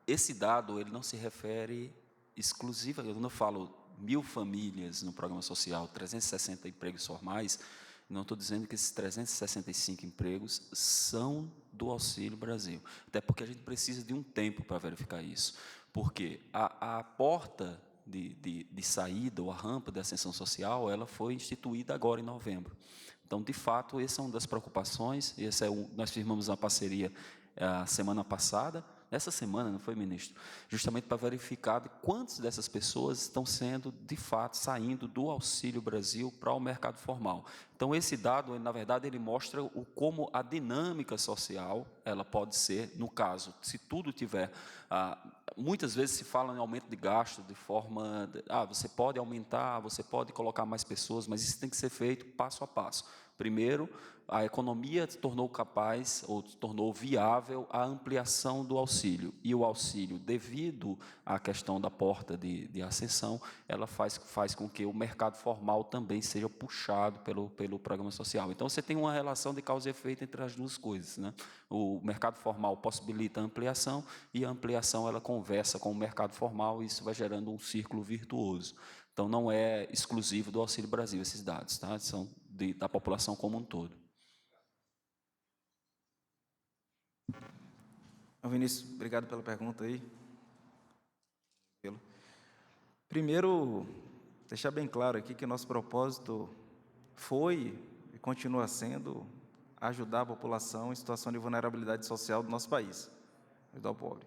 Esse dado ele não se refere exclusiva, eu não falo 1.000 famílias no programa social, 360 empregos formais, não estou dizendo que esses 365 empregos são do Auxílio Brasil, até porque a gente precisa de um tempo para verificar isso, porque a porta de saída, ou a rampa de ascensão social, ela foi instituída agora em novembro. Então, de fato, essa é uma das preocupações, nós firmamos uma parceria a semana passada, essa semana, não foi, ministro? Justamente para verificar de quantas dessas pessoas estão sendo, de fato, saindo do Auxílio Brasil para o mercado formal. Então, esse dado, na verdade, ele mostra como a dinâmica social, ela pode ser, no caso, se tudo tiver... muitas vezes se fala em aumento de gasto de forma... você pode aumentar, você pode colocar mais pessoas, mas isso tem que ser feito passo a passo. Primeiro, a economia tornou capaz, ou tornou viável, a ampliação do auxílio. E o auxílio, devido à questão da porta de ascensão, ela faz com que o mercado formal também seja puxado pelo programa social. Então, você tem uma relação de causa e efeito entre as duas coisas, né? O mercado formal possibilita a ampliação, e a ampliação ela conversa com o mercado formal, e isso vai gerando um círculo virtuoso. Então, não é exclusivo do Auxílio Brasil esses dados, tá? São da população como um todo. Vinícius, obrigado pela pergunta aí. Primeiro, deixar bem claro aqui que nosso propósito foi e continua sendo ajudar a população em situação de vulnerabilidade social do nosso país, ajudar o pobre.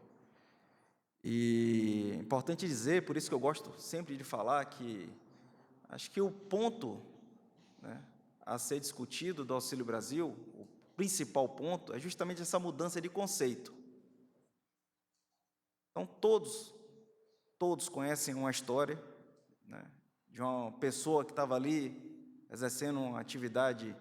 E é importante dizer, por isso que eu gosto sempre de falar, que acho que o ponto, né, a ser discutido do Auxílio Brasil, o principal ponto, é justamente essa mudança de conceito. Então, todos conhecem uma história, né, de uma pessoa que estava ali exercendo uma atividade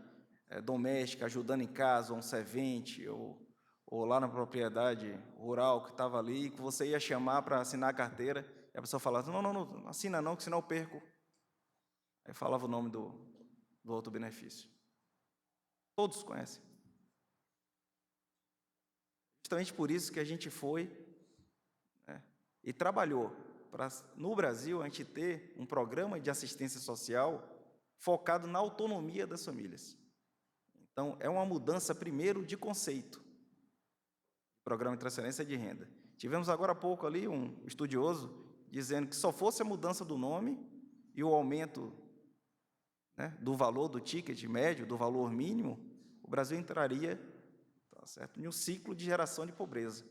doméstica, ajudando em casa, um servente, ou lá na propriedade rural que estava ali, que você ia chamar para assinar a carteira, e a pessoa falava, não assina não, que senão eu perco. Aí falava o nome do outro benefício. Todos conhecem. Justamente por isso que a gente foi, né, e trabalhou para, no Brasil, a gente ter um programa de assistência social focado na autonomia das famílias. Então, é uma mudança, primeiro, de conceito. Programa de transferência de renda. Tivemos agora há pouco ali um estudioso dizendo que só fosse a mudança do nome e o aumento, né, do valor do ticket médio, do valor mínimo, o Brasil entraria tá certo? Em um ciclo de geração de pobreza.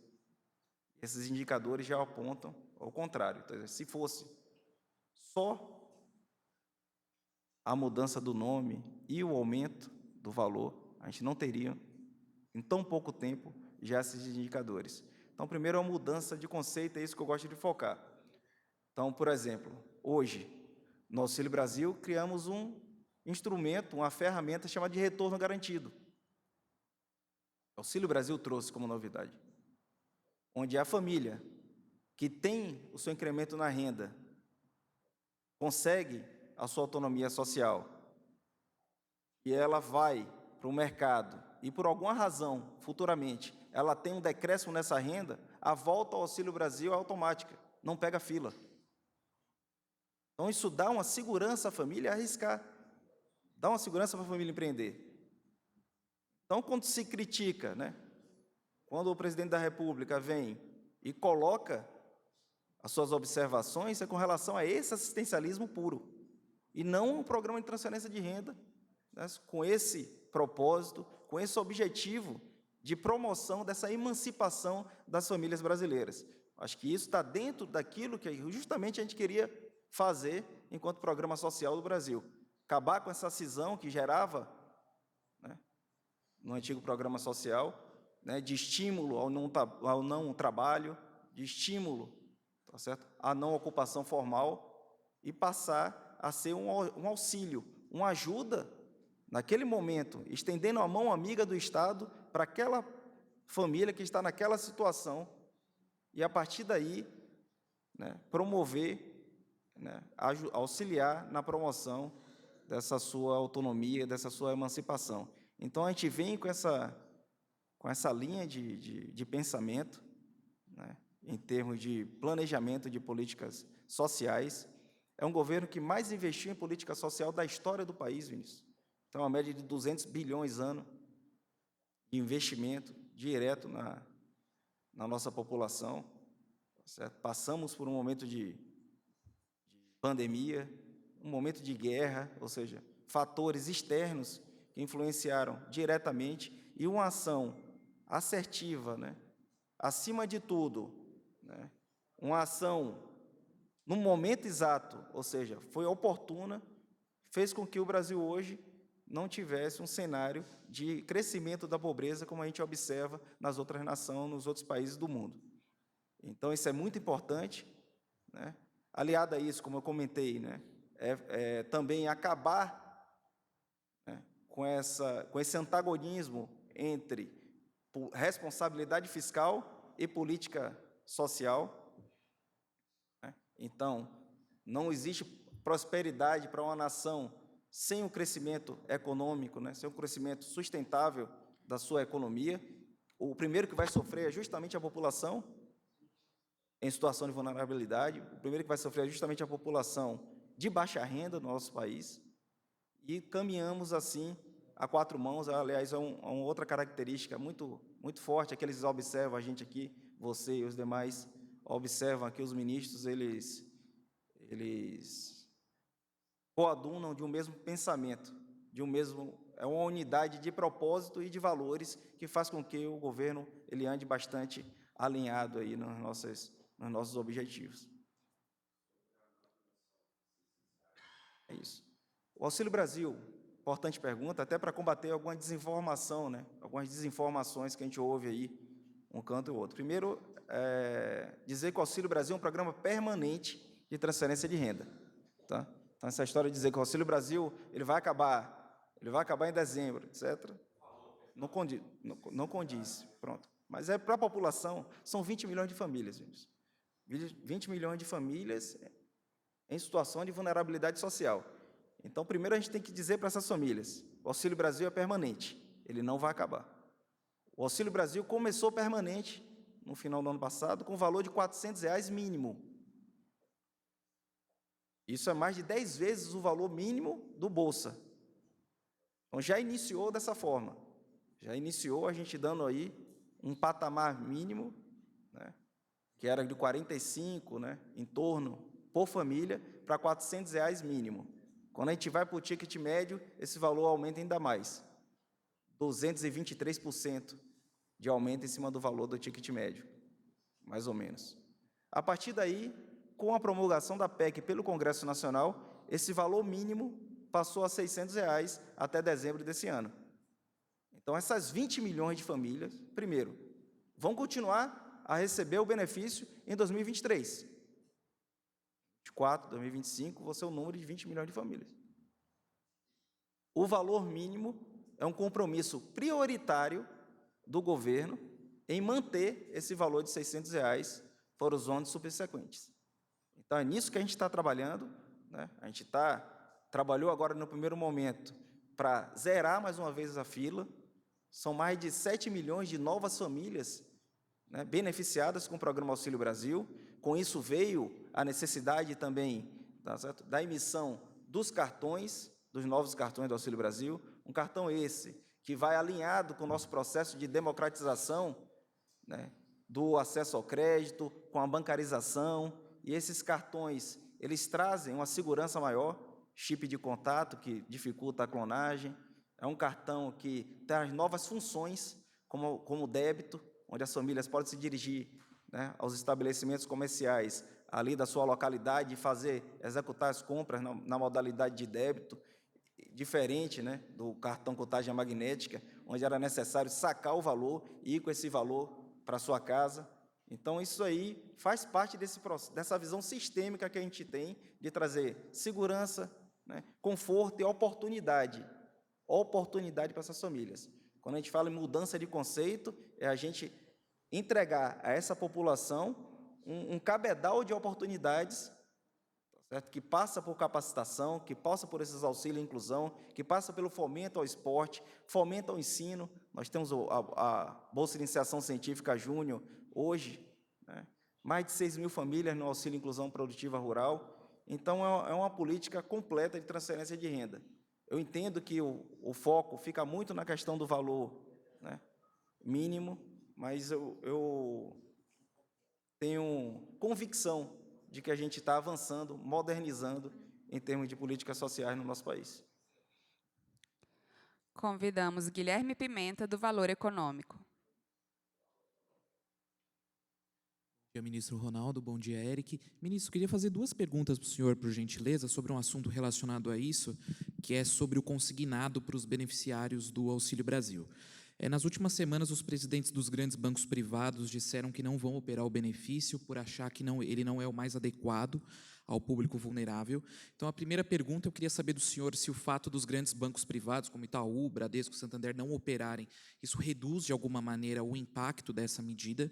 Esses indicadores já apontam ao contrário. Então, se fosse só a mudança do nome e o aumento do valor, a gente não teria, em tão pouco tempo, já esses indicadores. Então, primeiro, é uma mudança de conceito, é isso que eu gosto de focar. Então, por exemplo, hoje, no Auxílio Brasil, criamos um instrumento, uma ferramenta chamada de retorno garantido. O Auxílio Brasil trouxe como novidade, onde a família que tem o seu incremento na renda consegue a sua autonomia social e ela vai para o mercado e, por alguma razão, futuramente, ela tem um decréscimo nessa renda, a volta ao Auxílio Brasil é automática, não pega fila. Então, isso dá uma segurança à família arriscar, dá uma segurança para a família empreender. Então, quando se critica, né, quando o presidente da República vem e coloca as suas observações, é com relação a esse assistencialismo puro, e não um programa de transferência de renda, né, com esse propósito, com esse objetivo de promoção dessa emancipação das famílias brasileiras. Acho que isso está dentro daquilo que justamente a gente queria fazer enquanto programa social do Brasil. Acabar com essa cisão que gerava, né, no antigo programa social, né, de estímulo ao não trabalho, de estímulo, tá certo, à não ocupação formal, e passar a ser um auxílio, uma ajuda, naquele momento, estendendo a mão amiga do Estado para aquela família que está naquela situação, e, a partir daí, né, promover, né, auxiliar na promoção dessa sua autonomia, dessa sua emancipação. Então, a gente vem com essa linha de pensamento, né, em termos de planejamento de políticas sociais. É um governo que mais investiu em política social da história do país, Vinícius. Então, uma média de 200 bilhões ano de investimento direto na nossa população. Certo? Passamos por um momento de pandemia, um momento de guerra, ou seja, fatores externos que influenciaram diretamente, e uma ação assertiva, né, acima de tudo, né, uma ação no momento exato, ou seja, foi oportuna, fez com que o Brasil hoje não tivesse um cenário de crescimento da pobreza como a gente observa nas outras nações, nos outros países do mundo. Então, isso é muito importante, né? Aliado a isso, como eu comentei, né, também acabar, né, com esse antagonismo entre responsabilidade fiscal e política social. Né? Então, não existe prosperidade para uma nação sem um crescimento econômico, né, sem um crescimento sustentável da sua economia. O primeiro que vai sofrer é justamente a população em situação de vulnerabilidade, o primeiro que vai sofrer é justamente a população de baixa renda no nosso país, e caminhamos assim a quatro mãos. Aliás, é uma outra característica muito, muito forte, é que eles observam a gente aqui, você e os demais observam aqui os ministros, eles coadunam de um mesmo pensamento, é uma unidade de propósito e de valores que faz com que o governo ele ande bastante alinhado aí nos nossos objetivos. É isso. O Auxílio Brasil, importante pergunta, até para combater alguma desinformação, né? Algumas desinformações que a gente ouve aí, um canto e o outro. Primeiro, dizer que o Auxílio Brasil é um programa permanente de transferência de renda. Tá? Então, essa história de dizer que o Auxílio Brasil ele vai acabar em dezembro, etc., não condiz. Pronto. Mas para a população, são 20 milhões de famílias, gente. 20 milhões de famílias em situação de vulnerabilidade social. Então, primeiro a gente tem que dizer para essas famílias, o Auxílio Brasil é permanente, ele não vai acabar. O Auxílio Brasil começou permanente no final do ano passado, com o valor de R$ 400 mínimo. Isso é mais de 10 vezes o valor mínimo do Bolsa. Então, já iniciou dessa forma. Já iniciou a gente dando aí um patamar mínimo, né, que era de 45, né, em torno, por família, para R$ 400 mínimo. Quando a gente vai para o ticket médio, esse valor aumenta ainda mais, 223%. de aumento em cima do valor do ticket médio, mais ou menos. A partir daí, com a promulgação da PEC pelo Congresso Nacional, esse valor mínimo passou a R$ 600 até dezembro desse ano. Então, essas 20 milhões de famílias, primeiro, vão continuar a receber o benefício em 2023. 2024, 2025, vão ser o número de 20 milhões de famílias. O valor mínimo é um compromisso prioritário do governo em manter esse valor de R$ 600 para os anos subsequentes. Então, é nisso que a gente está trabalhando, né? A gente trabalhou agora no primeiro momento para zerar mais uma vez a fila. São mais de 7 milhões de novas famílias, né, beneficiadas com o Programa Auxílio Brasil. Com isso veio a necessidade também, tá certo, da emissão dos cartões, dos novos cartões do Auxílio Brasil, um cartão esse que vai alinhado com o nosso processo de democratização, né, do acesso ao crédito, com a bancarização, e esses cartões, eles trazem uma segurança maior, chip de contato, que dificulta a clonagem, é um cartão que traz novas funções, como o débito, onde as famílias podem se dirigir, né, aos estabelecimentos comerciais ali da sua localidade e executar as compras na modalidade de débito, diferente, né, do cartão contagem magnética, onde era necessário sacar o valor e ir com esse valor para a sua casa. Então, isso aí faz parte dessa visão sistêmica que a gente tem de trazer segurança, né, conforto e oportunidade para essas famílias. Quando a gente fala em mudança de conceito, é a gente entregar a essa população um cabedal de oportunidades, certo? Que passa por capacitação, que passa por esses auxílios à inclusão, que passa pelo fomento ao esporte, fomento ao ensino. Nós temos a Bolsa de Iniciação Científica Júnior hoje, né? Mais de 6 mil famílias no auxílio à inclusão produtiva rural. Então, é uma política completa de transferência de renda. Eu entendo que o foco fica muito na questão do valor, né, mínimo, mas eu tenho convicção de que a gente está avançando, modernizando em termos de políticas sociais no nosso país. Convidamos Guilherme Pimenta, do Valor Econômico. Bom dia, ministro Ronaldo. Bom dia, Eric. Ministro, queria fazer 2 perguntas para o senhor, por gentileza, sobre um assunto relacionado a isso, que é sobre o consignado para os beneficiários do Auxílio Brasil. Nas últimas semanas, os presidentes dos grandes bancos privados disseram que não vão operar o benefício por achar que ele não é o mais adequado ao público vulnerável. Então, a primeira pergunta, eu queria saber do senhor se o fato dos grandes bancos privados, como Itaú, Bradesco, Santander, não operarem, isso reduz, de alguma maneira, o impacto dessa medida.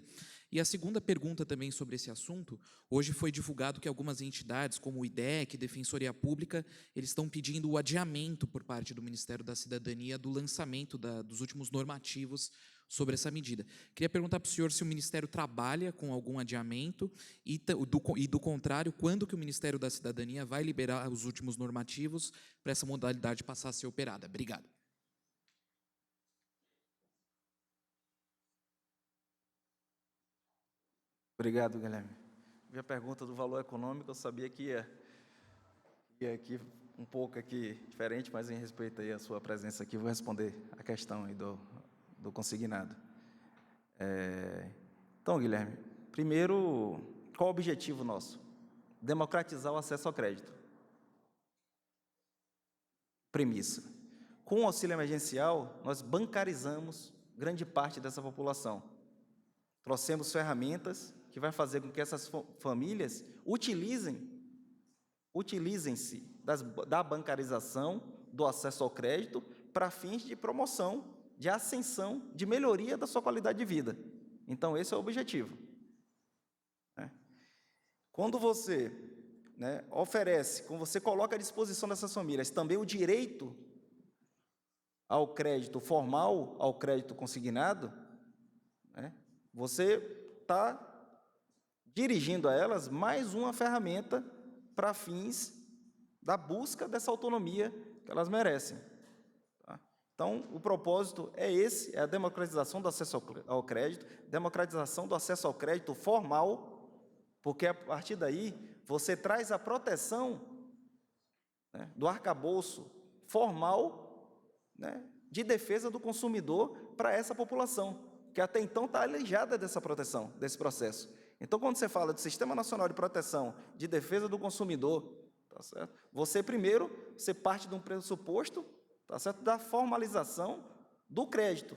E a segunda pergunta também sobre esse assunto, hoje foi divulgado que algumas entidades, como o IDEC, Defensoria Pública, eles estão pedindo o adiamento por parte do Ministério da Cidadania do lançamento dos últimos normativos sobre essa medida. Queria perguntar para o senhor se o Ministério trabalha com algum adiamento e, do contrário, quando que o Ministério da Cidadania vai liberar os últimos normativos para essa modalidade passar a ser operada. Obrigado. Obrigado, Guilherme. A pergunta do valor econômico, eu sabia que ia aqui um pouco diferente, mas em respeito aí à sua presença aqui, vou responder a questão aí do consignado. Então, Guilherme, primeiro, qual o objetivo nosso? Democratizar o acesso ao crédito. Premissa. Com o auxílio emergencial, nós bancarizamos grande parte dessa população. Trouxemos ferramentas que vai fazer com que essas famílias utilizem-se da bancarização, do acesso ao crédito, para fins de promoção, de ascensão, de melhoria da sua qualidade de vida. Então, esse é o objetivo. Quando você, oferece, quando você coloca à disposição dessas famílias também o direito ao crédito formal, ao crédito consignado, você está dirigindo a elas mais uma ferramenta para fins da busca dessa autonomia que elas merecem. Tá? Então, o propósito é esse, é a democratização do acesso ao crédito, democratização do acesso ao crédito formal, porque a partir daí você traz a proteção, do arcabouço formal, de defesa do consumidor para essa população, que até então está alijada dessa proteção, desse processo. Então, quando você fala de Sistema Nacional de Proteção de Defesa do Consumidor, tá certo? Você parte de um pressuposto, tá certo? Da formalização do crédito.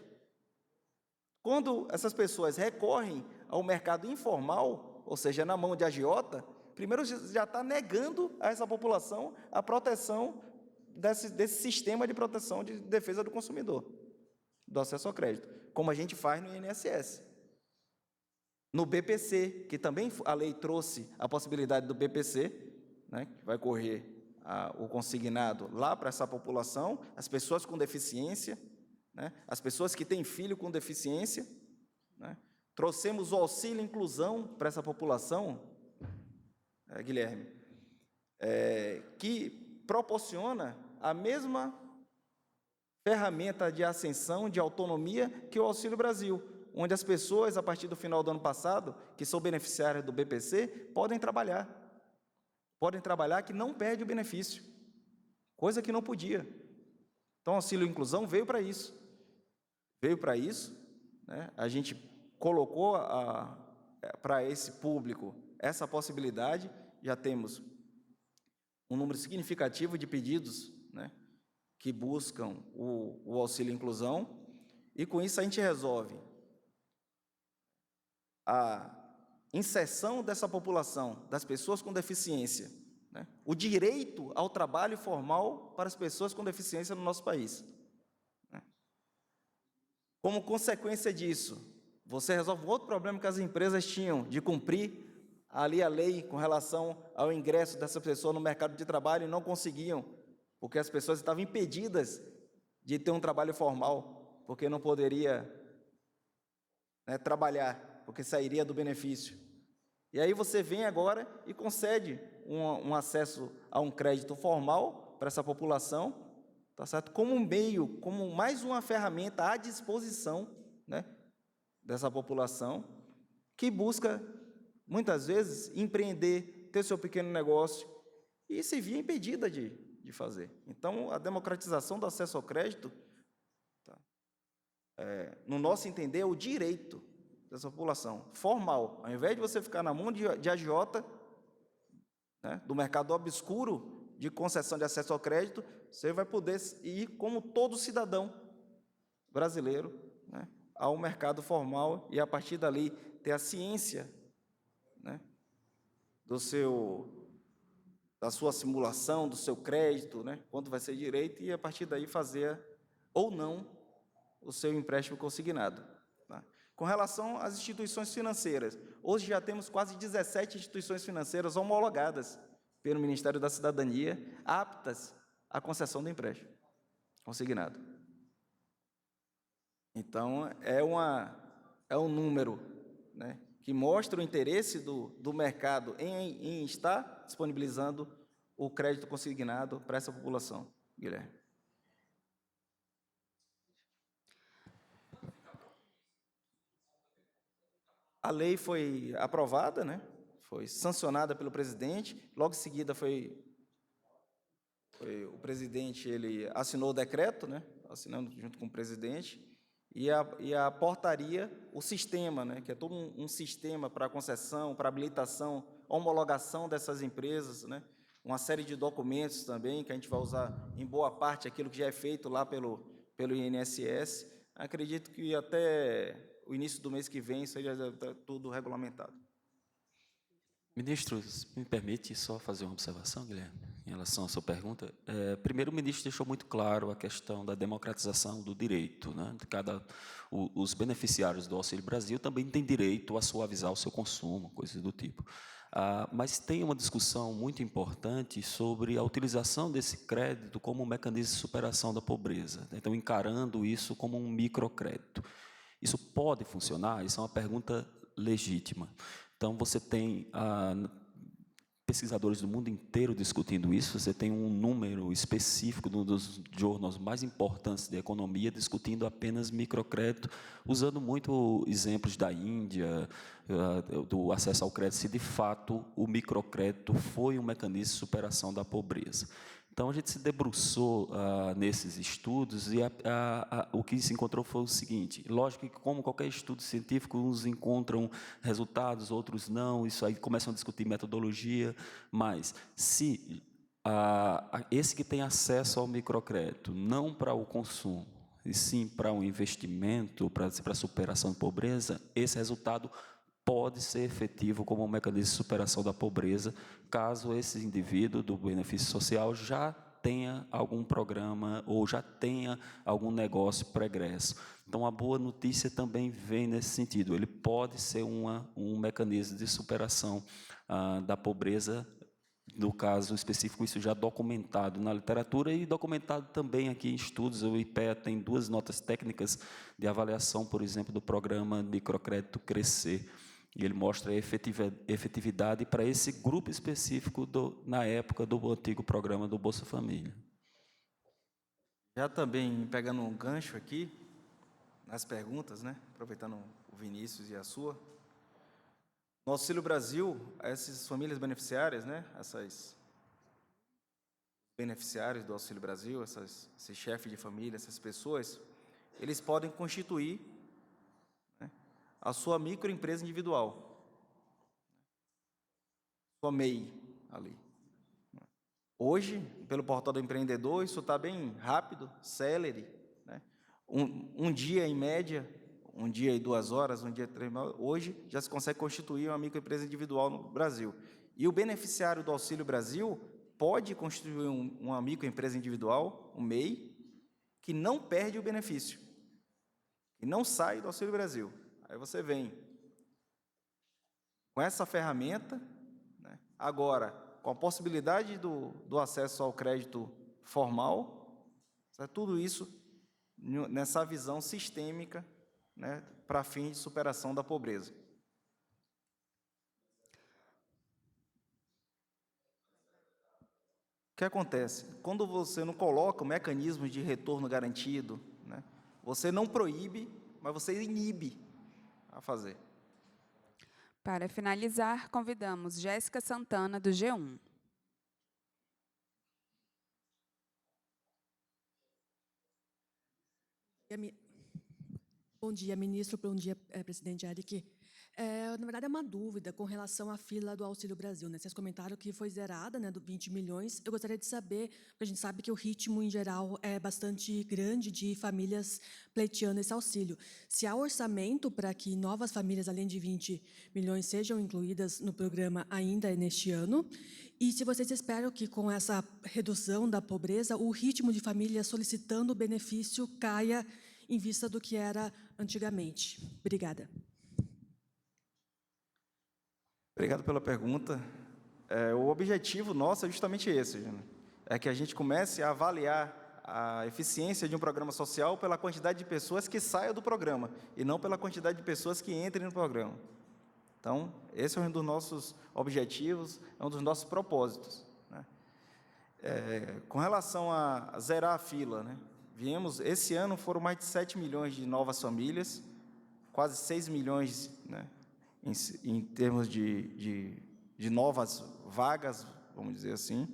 Quando essas pessoas recorrem ao mercado informal, ou seja, na mão de agiota, primeiro já está negando a essa população a proteção desse sistema de proteção de defesa do consumidor, do acesso ao crédito, como a gente faz no INSS. No BPC, que também a lei trouxe a possibilidade do BPC, né, que vai correr o consignado lá para essa população, as pessoas com deficiência, né, as pessoas que têm filho com deficiência, né. Trouxemos o auxílio inclusão para essa população, Guilherme, que proporciona a mesma ferramenta de ascensão, de autonomia que o Auxílio Brasil, onde as pessoas, a partir do final do ano passado, que são beneficiárias do BPC, podem trabalhar que não perde o benefício, coisa que não podia. Então, o Auxílio Inclusão veio para isso. Né? A gente colocou para esse público essa possibilidade, já temos um número significativo de pedidos, né, que buscam o Auxílio Inclusão, e com isso a gente resolve a inserção dessa população, das pessoas com deficiência, né, o direito ao trabalho formal para as pessoas com deficiência no nosso país. Né. Como consequência disso, você resolve outro problema que as empresas tinham de cumprir ali a lei com relação ao ingresso dessa pessoa no mercado de trabalho e não conseguiam, porque as pessoas estavam impedidas de ter um trabalho formal, porque não poderia, né, trabalhar, porque sairia do benefício. E aí você vem agora e concede um acesso a um crédito formal para essa população, tá certo? Como um meio, como mais uma ferramenta à disposição, né, dessa população, que busca muitas vezes empreender, ter seu pequeno negócio, e se via impedida de fazer. Então, a democratização do acesso ao crédito, tá, no nosso entender, é o direito dessa população, formal. Ao invés de você ficar na mão de agiota, né, do mercado obscuro de concessão de acesso ao crédito, você vai poder ir, como todo cidadão brasileiro, né, ao mercado formal e, a partir dali, ter a ciência, né, da sua simulação, do seu crédito, né, quanto vai ser direito, e a partir daí fazer ou não o seu empréstimo consignado. Tá? Com relação às instituições financeiras, hoje já temos quase 17 instituições financeiras homologadas pelo Ministério da Cidadania, aptas à concessão do empréstimo consignado. Então, é um número, né, que mostra o interesse do mercado em estar disponibilizando o crédito consignado para essa população. Guilherme. A lei foi aprovada, né? Foi sancionada pelo presidente, logo em seguida o presidente ele assinou o decreto, né? Assinando junto com o presidente, e a portaria, o sistema, né, que é todo um sistema para concessão, para habilitação, homologação dessas empresas, né, uma série de documentos também, que a gente vai usar em boa parte aquilo que já é feito lá pelo INSS. Acredito que até o início do mês que vem seja tudo regulamentado. Ministro, me permite só fazer uma observação, Guilherme, em relação à sua pergunta? Primeiro, o ministro deixou muito claro a questão da democratização do direito, né? Os beneficiários do Auxílio Brasil também têm direito a suavizar o seu consumo, coisas do tipo. Mas tem uma discussão muito importante sobre a utilização desse crédito como um mecanismo de superação da pobreza. Então, encarando isso como um microcrédito. Isso pode funcionar? Isso é uma pergunta legítima. Então, você tem pesquisadores do mundo inteiro discutindo isso, você tem um número específico dos jornais mais importantes de economia discutindo apenas microcrédito, usando muito exemplos da Índia, do acesso ao crédito, se de fato o microcrédito foi um mecanismo de superação da pobreza. Então, a gente se debruçou nesses estudos e o que se encontrou foi o seguinte: lógico que, como qualquer estudo científico, uns encontram resultados, outros não, isso aí começam a discutir metodologia, mas se esse que tem acesso ao microcrédito, não para o consumo, e sim para um investimento, para a superação da pobreza, esse resultado pode ser efetivo como um mecanismo de superação da pobreza, caso esse indivíduo do benefício social já tenha algum programa ou já tenha algum negócio pregresso. Então, a boa notícia também vem nesse sentido. Ele pode ser um mecanismo de superação da pobreza. No caso específico, isso já documentado na literatura e documentado também aqui em estudos. O IPEA tem 2 notas técnicas de avaliação, por exemplo, do programa Microcrédito Crescer, e ele mostra a efetividade para esse grupo específico na época do antigo programa do Bolsa Família. Já também pegando um gancho aqui, nas perguntas, né? Aproveitando o Vinícius e a sua. No Auxílio Brasil, essas famílias beneficiárias, né? Essas beneficiários do Auxílio Brasil, esse chefe de família, essas pessoas, eles podem constituir, né, a sua microempresa individual, sua MEI ali. Hoje, pelo portal do empreendedor, isso está bem rápido, célere, né? Um dia em média, um dia e 2 horas, um dia 3 horas, hoje já se consegue constituir uma microempresa individual no Brasil. E o beneficiário do Auxílio Brasil pode constituir uma microempresa individual, um MEI, que não perde o benefício, e não sai do Auxílio Brasil. Aí você vem com essa ferramenta, né, agora, com a possibilidade do acesso ao crédito formal, tudo isso nessa visão sistêmica, né, para fins de superação da pobreza. O que acontece? Quando você não coloca o mecanismo de retorno garantido, né, você não proíbe, mas você inibe a fazer. Para finalizar, convidamos Jéssica Santana, do G1. Bom dia, ministro. Bom dia, presidente Eric. Na verdade, é uma dúvida com relação à fila do Auxílio Brasil, né? Vocês comentaram que foi zerada, né, do 20 milhões. Eu gostaria de saber, porque a gente sabe que o ritmo, em geral, é bastante grande de famílias pleiteando esse auxílio. Se há orçamento para que novas famílias, além de 20 milhões, sejam incluídas no programa ainda neste ano, e se vocês esperam que, com essa redução da pobreza, o ritmo de famílias solicitando o benefício caia em vista do que era antigamente. Obrigada. Obrigado pela pergunta. O objetivo nosso é justamente esse, né? É que a gente comece a avaliar a eficiência de um programa social pela quantidade de pessoas que saiam do programa, e não pela quantidade de pessoas que entrem no programa. Então, esse é um dos nossos objetivos, é um dos nossos propósitos, né? Com relação a zerar a fila, né? Esse ano foram mais de 7 milhões de novas famílias, quase 6 milhões, né, em termos de novas vagas, vamos dizer assim.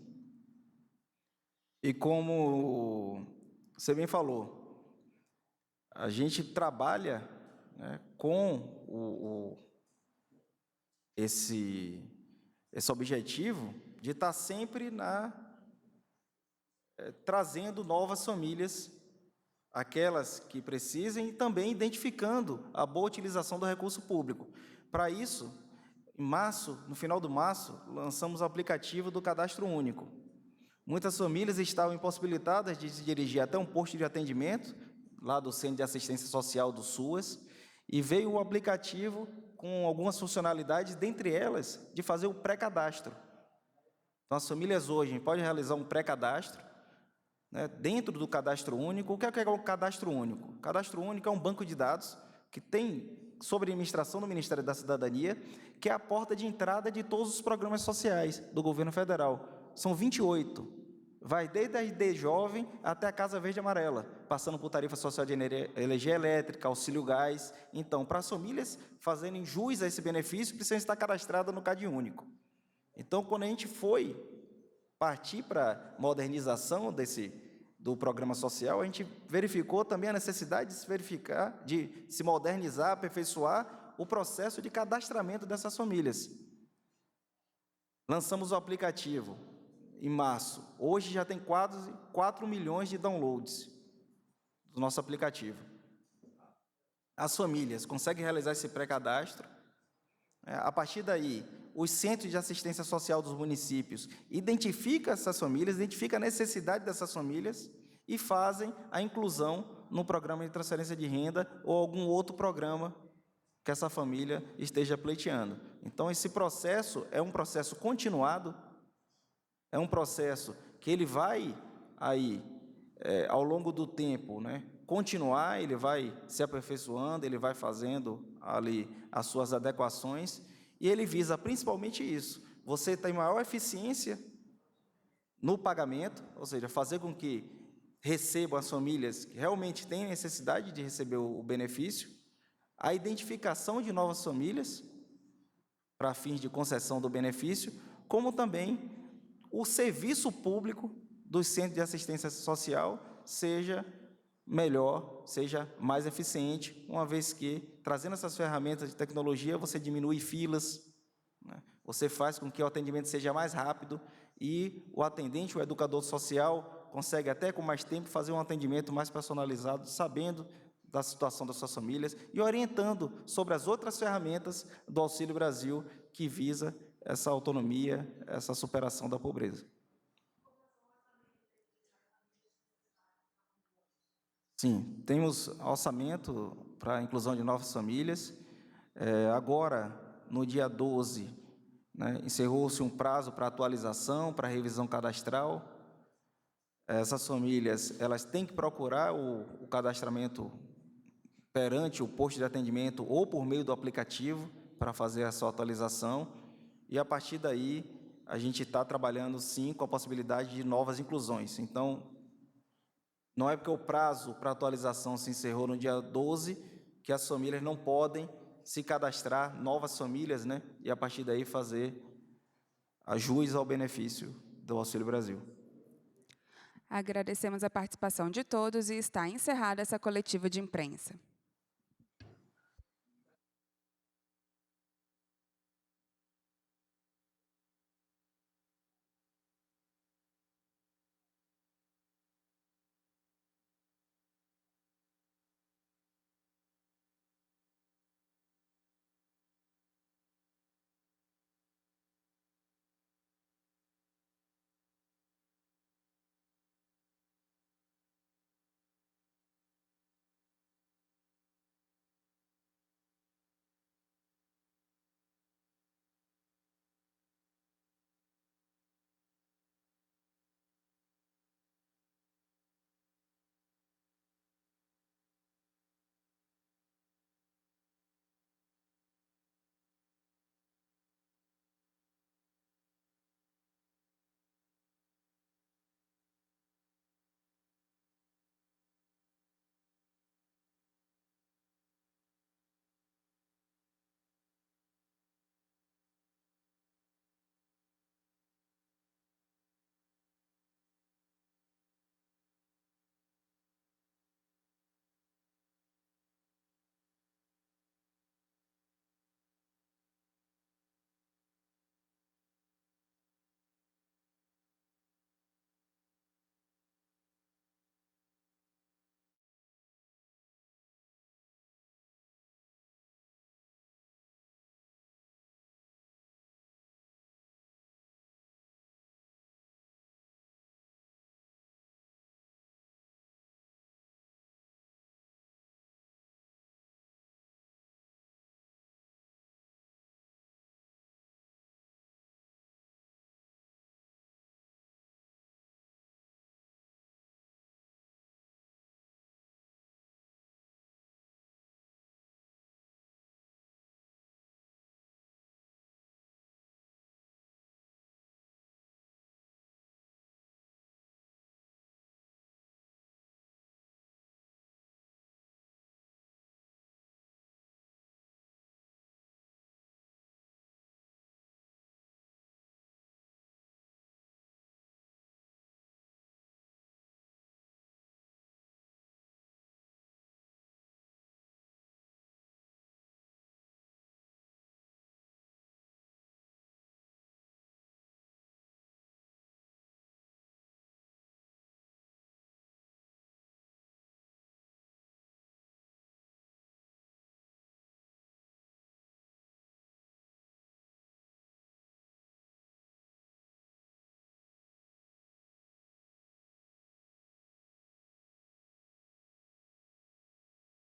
E como você bem falou, a gente trabalha, né, com esse objetivo de estar sempre trazendo novas famílias, aquelas que precisem, e também identificando a boa utilização do recurso público. Para isso, em março, no final do março, lançamos o aplicativo do Cadastro Único. Muitas famílias estavam impossibilitadas de se dirigir até um posto de atendimento, lá do Centro de Assistência Social do SUAS, e veio o aplicativo com algumas funcionalidades, dentre elas, de fazer o pré-cadastro. Então, as famílias hoje podem realizar um pré-cadastro, né, dentro do Cadastro Único. O que é o Cadastro Único? O Cadastro Único é um banco de dados que tem sob administração do Ministério da Cidadania, que é a porta de entrada de todos os programas sociais do governo federal. São 28. Vai desde a ID Jovem até a Casa Verde e Amarela, passando por tarifa social de energia elétrica, auxílio gás. Então, para as famílias fazerem jus a esse benefício, precisam estar cadastradas no Cade Único. Então, quando a gente foi partir para a modernização do programa social, a gente verificou também a necessidade de se modernizar, aperfeiçoar o processo de cadastramento dessas famílias. Lançamos o aplicativo em março. Hoje já tem quase 4 milhões de downloads do nosso aplicativo. As famílias conseguem realizar esse pré-cadastro. A partir daí, os centros de assistência social dos municípios identificam essas famílias, identificam a necessidade dessas famílias e fazem a inclusão no programa de transferência de renda ou algum outro programa que essa família esteja pleiteando. Então, esse processo é um processo continuado, é um processo que ele vai aí, ao longo do tempo, né, continuar, ele vai se aperfeiçoando, ele vai fazendo ali as suas adequações, e ele visa principalmente isso, você tem maior eficiência no pagamento, ou seja, fazer com que recebam as famílias que realmente têm necessidade de receber o benefício, a identificação de novas famílias, para fins de concessão do benefício, como também o serviço público dos centros de assistência social seja melhor, seja mais eficiente, uma vez que, trazendo essas ferramentas de tecnologia, você diminui filas, né? Você faz com que o atendimento seja mais rápido e o atendente, o educador social, consegue até com mais tempo fazer um atendimento mais personalizado, sabendo da situação das suas famílias e orientando sobre as outras ferramentas do Auxílio Brasil que visa essa autonomia, essa superação da pobreza. Sim, temos orçamento para a inclusão de novas famílias. Agora, no dia 12, né, encerrou-se um prazo para atualização, para revisão cadastral. Essas famílias, elas têm que procurar o cadastramento perante o posto de atendimento ou por meio do aplicativo para fazer a sua atualização. E, a partir daí, a gente está trabalhando, sim, com a possibilidade de novas inclusões. Então, não é porque o prazo para atualização se encerrou no dia 12 que as famílias não podem se cadastrar, novas famílias, né? E, a partir daí, fazer a jus ao benefício do Auxílio Brasil. Agradecemos a participação de todos e está encerrada essa coletiva de imprensa.